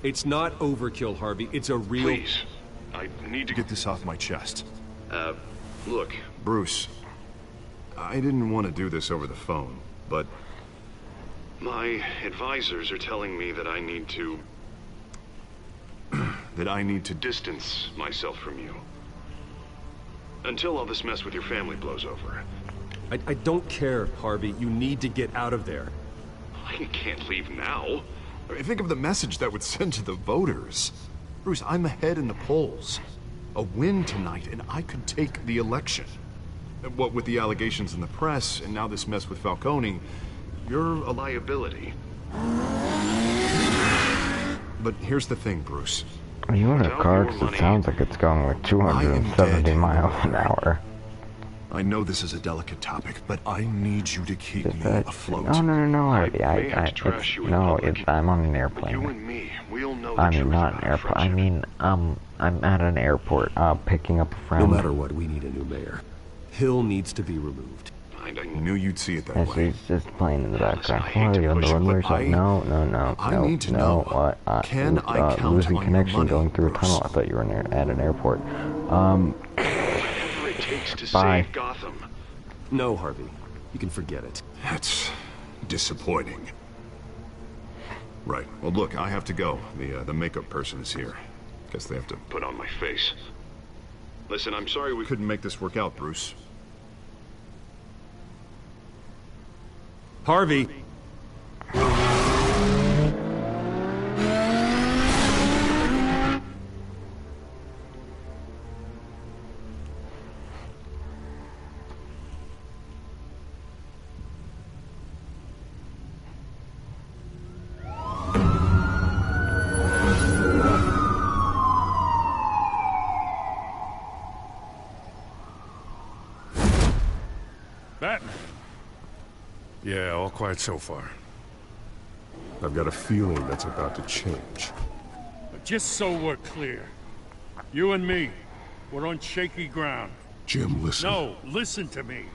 It's not overkill, Harvey. It's a real... Please. I need to get this off my chest. Look. Bruce, I didn't want to do this over the phone, but... my advisors are telling me that I need to... that I need to distance myself from you. Until all this mess with your family blows over. I don't care, Harvey. You need to get out of there. I can't leave now. I mean, think of the message that would send to the voters. Bruce, I'm ahead in the polls. A win tonight, and I could take the election. What with the allegations in the press, and now this mess with Falcone, you're a liability. But here's the thing, Bruce. Are you in a car? 'Cause it sounds like it's going with 270 miles an hour. I know this is a delicate topic, but I need you to keep me afloat. No, Harvey. I'm on an airplane. You and me, we'll know I mean, not an airplane. I mean, I'm at an airport, picking up a friend. No matter what, we need a new mayor. Hill needs to be removed. I knew you'd see it that way. He's just playing in the background. Why are you on the runway? No. What? Losing connection going through a tunnel. I thought you were at an airport. Whatever it takes to save Gotham. No, Harvey. You can forget it. That's disappointing. Right. Well, look, I have to go. The makeup person is here. Guess they have to put on my face. Listen, I'm sorry we couldn't make this work out, Bruce. Harvey! Batman. Yeah, all quiet so far. I've got a feeling that's about to change. But just so we're clear, you and me, we're on shaky ground. Jim, listen. No, listen to me.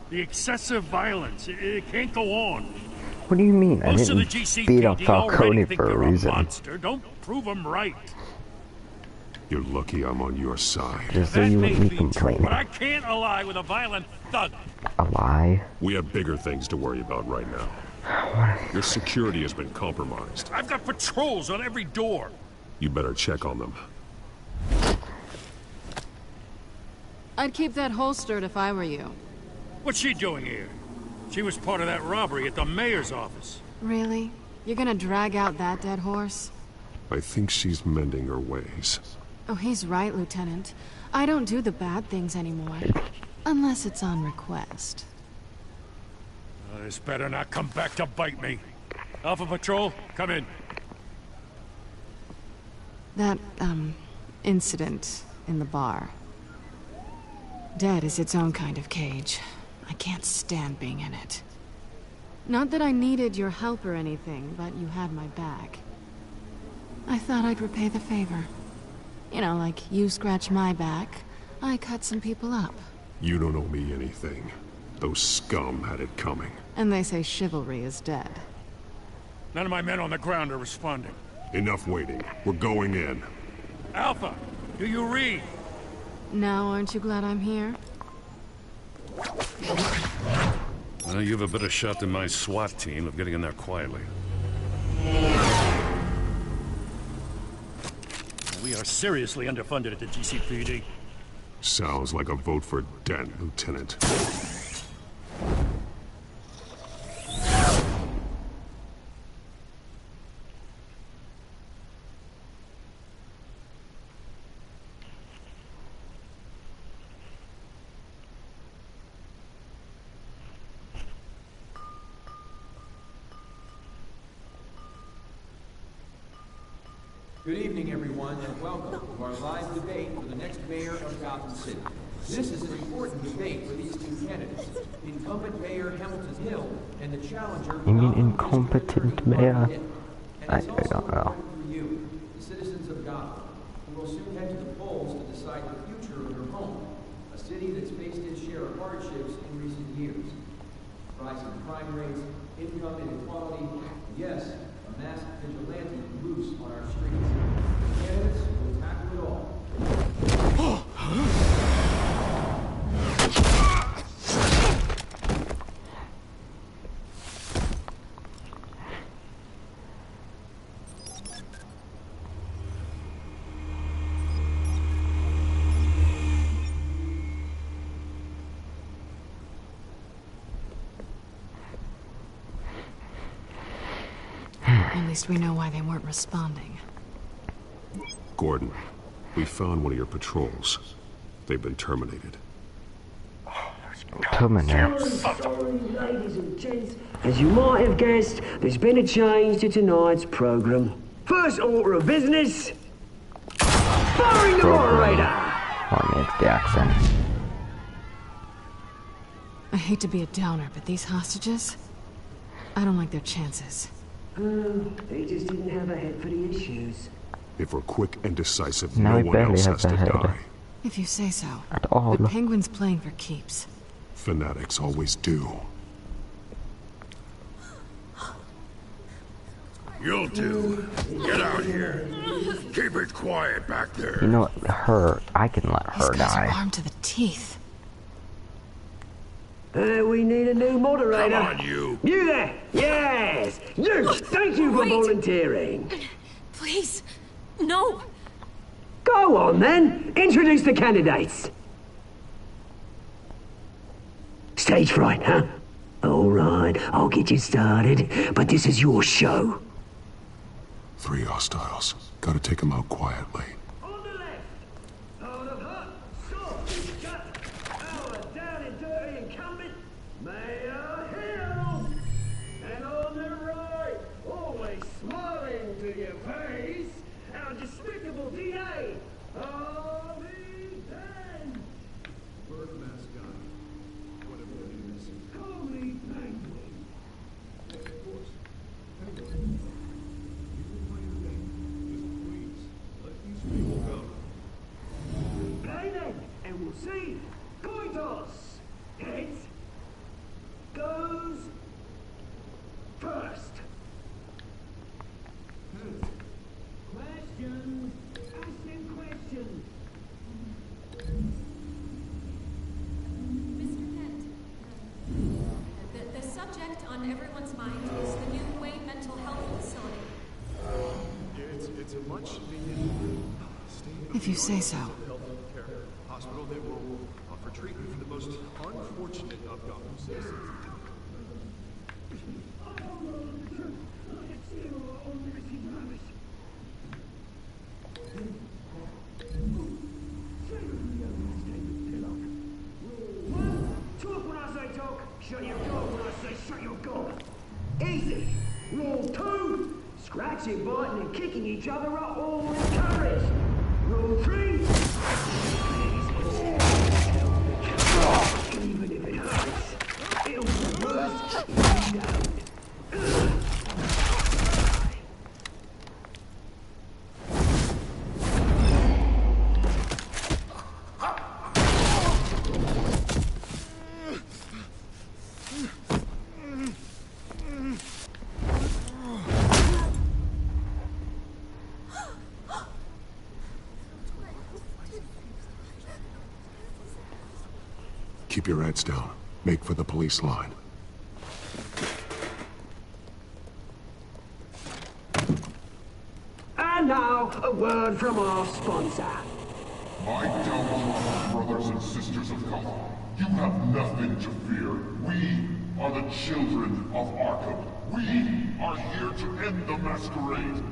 The excessive violence, it can't go on. What do you mean? I Most of the didn't beat up GCPD Falcone think for a you're reason. monster. Don't prove them right. You're lucky I'm on your side. Just so you wouldn't be complaining. But I can't ally with a violent thug. A lie? We have bigger things to worry about right now. Your security has been compromised. I've got patrols on every door. You better check on them. I'd keep that holstered if I were you. What's she doing here? She was part of that robbery at the mayor's office. Really? You're gonna drag out that dead horse? I think she's mending her ways. Oh, he's right, Lieutenant. I don't do the bad things anymore. Unless it's on request. This better not come back to bite me. Alpha Patrol, come in. That, incident in the bar. Dead is its own kind of cage. I can't stand being in it. Not that I needed your help or anything, but you had my back. I thought I'd repay the favor. You know, like you scratch my back, I cut some people up. You don't owe me anything. Those scum had it coming. And they say chivalry is dead. None of my men on the ground are responding. Enough waiting. We're going in. Alpha, do you read? Now aren't you glad I'm here? Well, you have a better shot than my SWAT team of getting in there quietly. We are seriously underfunded at the GCPD. Sounds like a vote for Dent, Lieutenant. Good evening, everyone, and welcome to our live debate for the next mayor of Gotham City. This is an important debate for these two candidates, incumbent Mayor Hamilton Hill and the challenger... You mean incompetent mayor? I don't know. ...for you, the citizens of Gotham, who will soon head to the polls to decide the future of your home, a city that's faced its share of hardships in recent years. Rising crime rates, income inequality, yes, a masked vigilante loose on our streets. The candidates will tackle it all. At least we know why they weren't responding. Gordon, we found one of your patrols. They've been terminated. Terminated? Sorry, ladies and gents. As you might have guessed, there's been a change to tonight's program. First order of business... firing the moderator! Jackson. I hate to be a downer, but these hostages... I don't like their chances. They just didn't have a head for the issues. If we're quick and decisive, No, no he one barely else has has a to head. die. If you say so. At all. The Penguin's playing for keeps. Fanatics always do. You'll do. Get out here. Keep it quiet back there. You know what? I can let her These guys are die. armed to the teeth. We need a new moderator. Come on, you. You there! Yes! You! Thank you for volunteering. Please, no. Go on, then. Introduce the candidates. Stage fright, huh? All right, I'll get you started, but this is your show. 3 hostiles. Gotta take them out quietly. On the left, out of hut, soft, gut, our down and dirty incumbent, Mayor Hill. And on the right, always smiling to your face, our despicable DA, Harvey Dent. Bird mascot. Whatever that is. Call me Penguin. Of course. Penguin. You can play your game. Just please, let these people go. Okay then, and we'll see. Coin toss. Heads goes first. Questions. Ask them questions. Mr. Kent, the subject on everyone's mind is the new Wayne Mental Health Facility. It's a much needed If you say so. care hospital that will offer treatment for the most unfortunate of Gotham citizens. Talk when I say talk, shut your gob when I say shut your gob. Easy. Rule 2, scratching, biting and kicking each other are all encouraged. Rule 3, Keep your heads down. Make for the police line. And now, a word from our sponsor. My Telltale brothers and sisters of Gotham, you have nothing to fear. We are the children of Arkham. We are here to end the masquerade.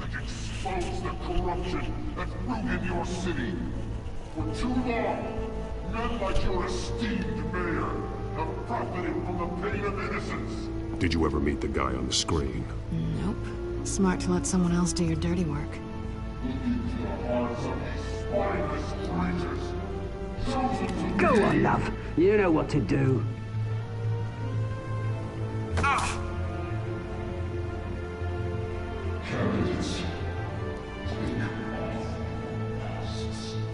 And expose the corruption that's ruined your city. For too long, men like your esteemed mayor have profited from the pain of innocence. Did you ever meet the guy on the screen? Nope. Smart to let someone else do your dirty work. Look into the hearts of these spineless traitors. Chosen to Go on, love. You know what to do. Candidates, take off masks.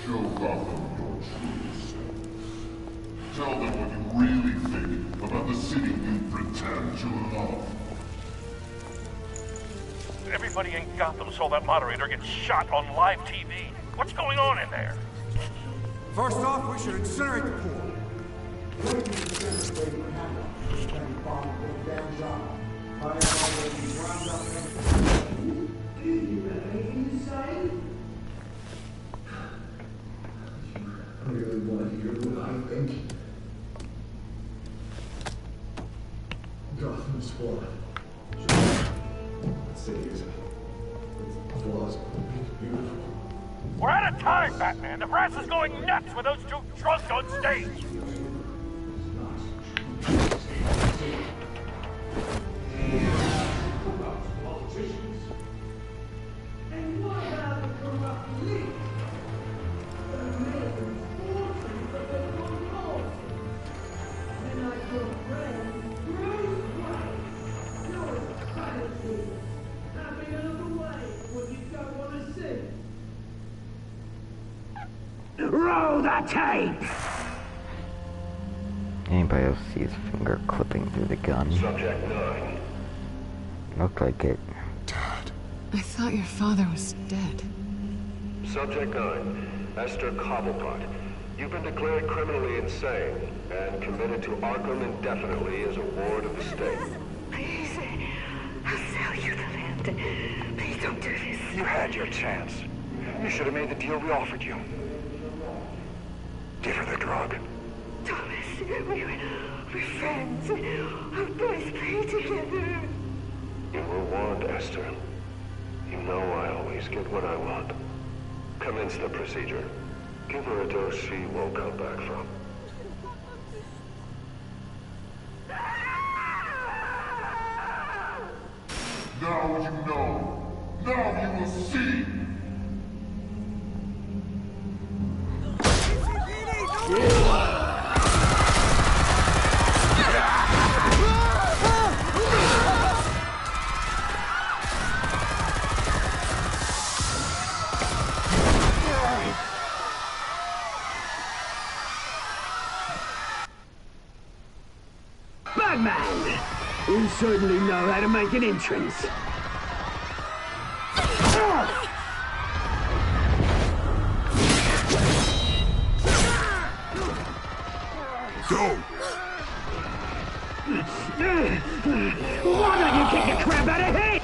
Show Gotham your true self. Tell them what you really think about the city you pretend to love. Everybody in Gotham saw that moderator get shot on live TV. What's going on in there? First off, we should incinerate the pool. I really want to hear what I think. Gotham's fallen. That city is flaws, beautiful. We're out of time, Batman. The brass is going nuts with those two drunks on stage. And what about the corrupt league? The mayor's fortune for their own cause. And like your friend, Bruce Wayne, you're a fantasy. Having another way when you don't want to see. Roll the tape! Anybody else see his finger clipping through the gun? Subject 9. Looked like it. I thought your father was dead. Subject 9, Esther Cobblepot. You've been declared criminally insane and committed to Arkham indefinitely as a ward of the state. Please, I'll sell you the land. Please don't do this. You had your chance. You should have made the deal we offered you. Give her the drug. Thomas, we're friends. Our boys play together. You were warned, Esther. You know I always get what I want. Commence the procedure. Give her a dose she won't come back from. Now you know. Now you will see. Batman! You certainly know how to make an entrance. Go! Why don't you kick the crap out of him?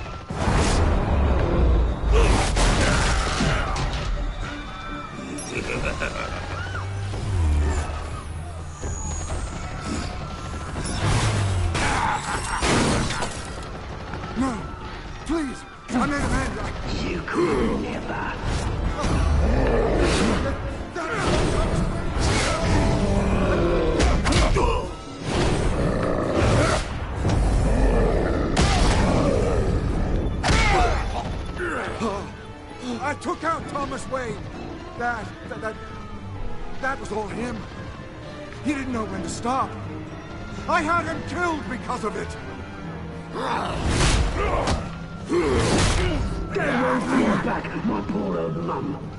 No, please, I made a man. You could never. I took out Thomas Wayne. That was all him. He didn't know when to stop. I had him killed because of it. Get away from your back, my poor old mum.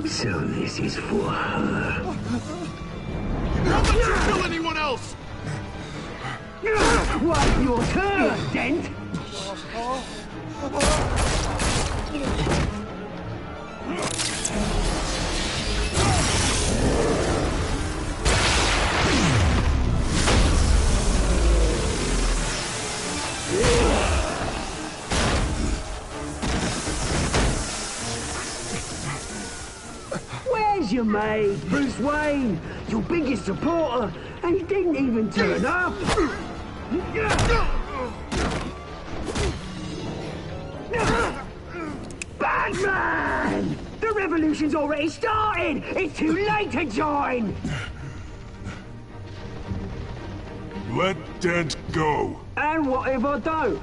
So this is for her. Don't let you kill anyone else! Wipe your turn, Dent! Where's your mate, Bruce Wayne? Your biggest supporter, and he didn't even turn up. Batman! The revolution's already started! It's too late to join! Let Dent go. And what if I don't?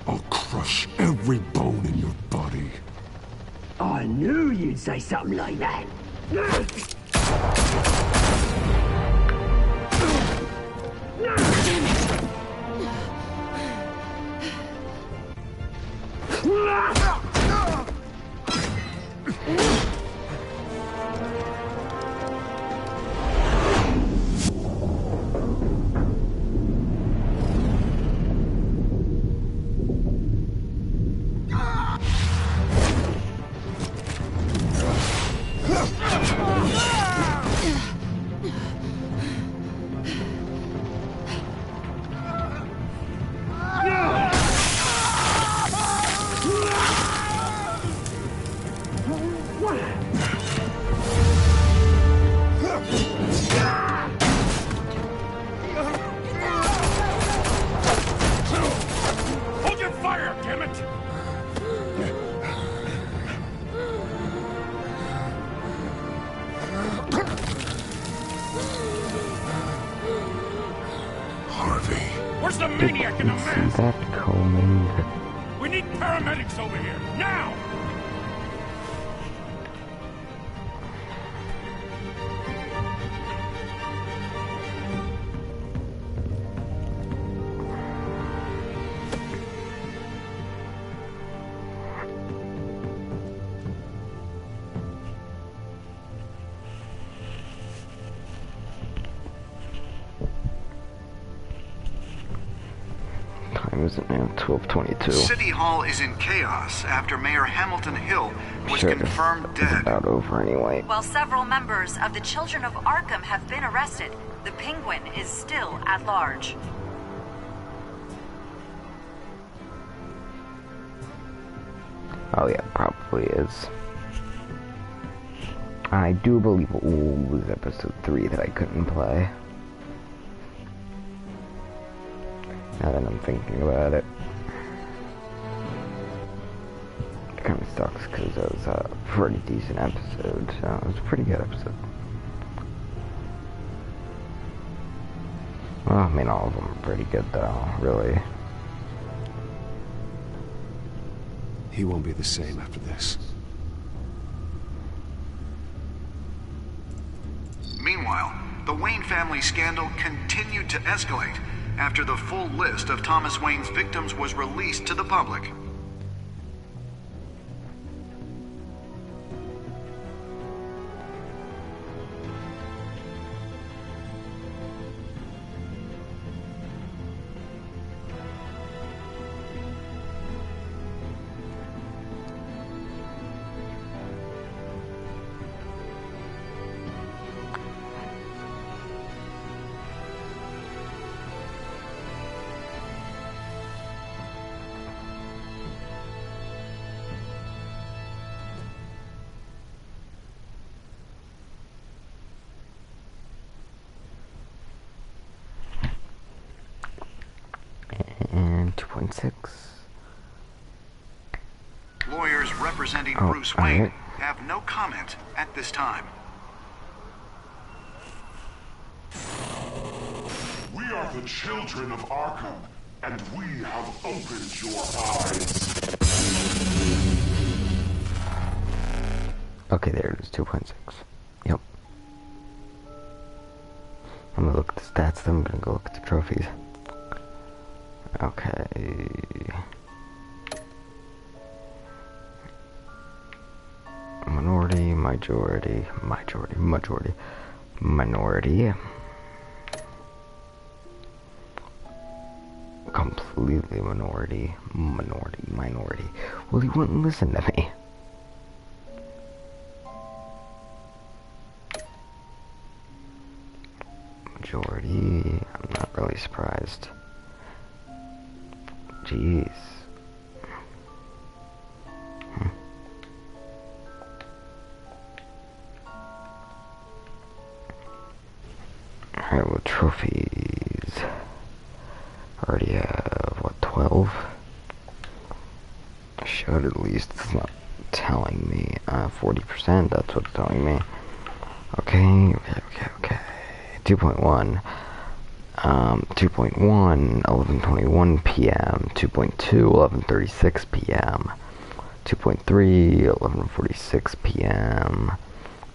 I'll crush every bone in your body. I knew you'd say something like that. Hold your fire, damn it! Harvey. Where's the maniac in the mask? That coming. We need paramedics over here, now! Time is it now? 12:22. City Hall is in chaos after Mayor Hamilton Hill was Sure, confirmed it's dead. about over anyway. While several members of the Children of Arkham have been arrested, the Penguin is still at large. Oh yeah, probably is. I do believe it was episode 3 that I couldn't play. Now that I'm thinking about it. It kind of sucks because it was a pretty decent episode. So it was a pretty good episode. Well, I mean, all of them are pretty good though, really. He won't be the same after this. Meanwhile, the Wayne family scandal continued to escalate after the full list of Thomas Wayne's victims was released to the public. And 2.6. Lawyers representing Bruce Wayne alright. have no comment at this time. We are the children of Arkham, and we have opened your eyes. Okay, there it is, 2.6. Yep. I'm gonna look at the stats, then I'm gonna go look at the trophies. Okay. Minority, majority, minority. Completely minority. Well, he wouldn't listen to me. Majority, I'm not really surprised. Jeez. Alright, well, trophies. Already have, what, 12? I should at least. It's not telling me. 40%, that's what's telling me. Okay. 2.1. 2.1, 11:21 p.m. 2.2, 11:36 p.m. 2.3, 11:46 p.m.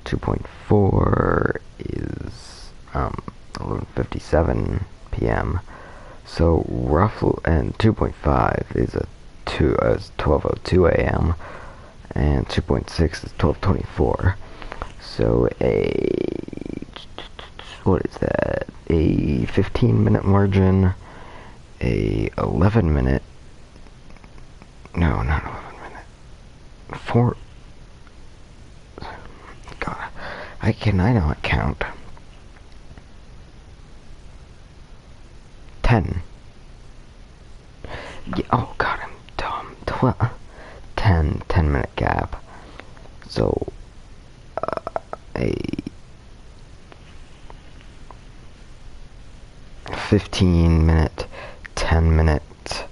2.4 is 11:57 p.m. So roughly, and 2.5 is 12:02 a.m. and 2.6 is 12:24. So what is that? A 15-minute margin, a 11-minute. No, not 11-minute. 4. God, I not count. 10. Yeah, oh God, I'm dumb. 10-minute gap. So a 15-minute, 10-minute,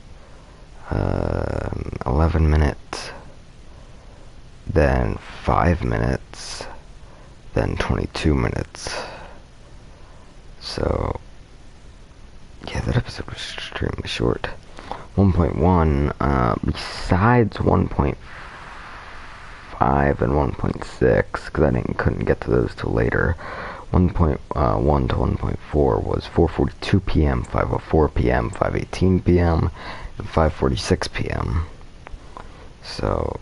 11-minute, then 5 minutes, then 22 minutes. So, yeah, that episode was extremely short. 1.1, besides 1.5 and 1.6, because I couldn't get to those till later. 1.1 to 1.4 was 4:42 p.m., 5:04 p.m., 5:18 p.m., and 5:46 p.m. So,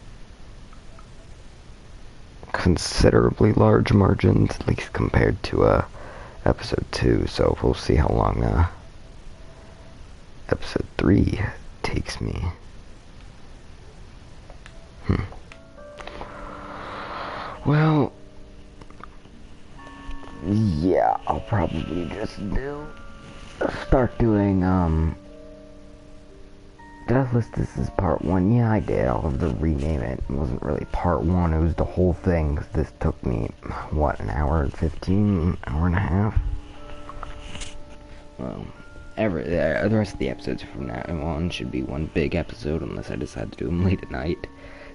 considerably large margins, at least compared to episode 2. So we'll see how long episode 3 takes me. Well, yeah, I'll probably just start doing, did I list this as part 1? Yeah, I did. I'll have to rename it. It wasn't really part 1, it was the whole thing, because this took me, what, an hour and 15, hour and a half? Well, the rest of the episodes from now on should be one big episode, unless I decide to do them late at night.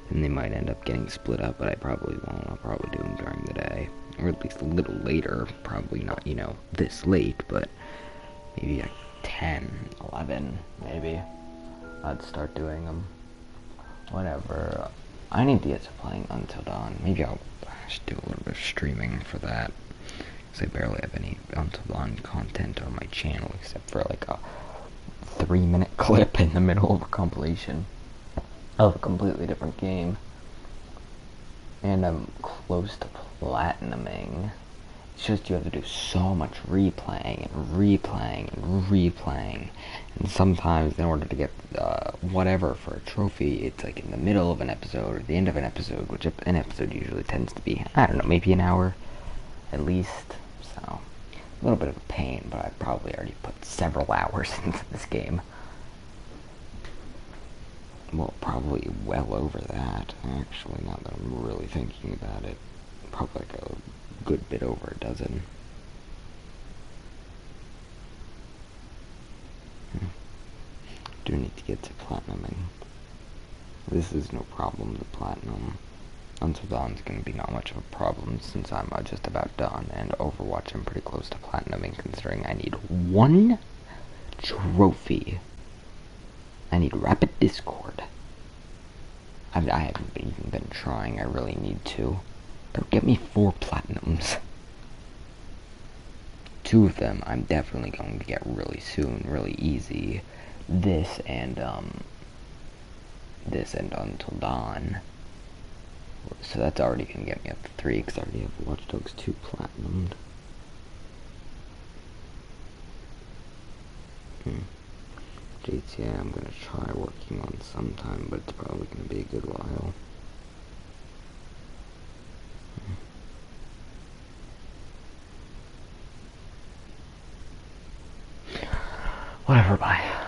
Then they might end up getting split up, but I probably won't. I'll probably do them during the day. Or at least a little later. Probably not, this late, but maybe like 10, 11, maybe. I'd start doing them. Whatever. I need to get to playing Until Dawn. Maybe I'll just do a little bit of streaming for that. Because I barely have any Until Dawn content on my channel, except for like a 3-minute clip in the middle of a compilation of a completely different game. And I'm close to platinuming. It's just you have to do so much replaying and replaying and replaying. And sometimes in order to get whatever for a trophy, it's like in the middle of an episode or the end of an episode, which an episode usually tends to be, I don't know, maybe an hour at least. So, a little bit of a pain, but I've probably already put several hours into this game. Well, probably well over that, actually, now that I'm really thinking about it. Probably like a good bit over a dozen. Do need to get to platinuming. This is no problem to platinum. Until Dawn's gonna be not much of a problem since I'm just about done, and Overwatch I'm pretty close to platinuming considering I need 1 trophy. I need Rapid Discord. I haven't even been trying, I really need to. They'll get me 4 platinums. 2 of them I'm definitely going to get really soon, really easy. This and Until Dawn. So that's already gonna get me up to 3 because I already have Watch Dogs 2 platinumed. GTA I'm gonna try working on sometime, but it's probably gonna be a good while. Whatever, bye.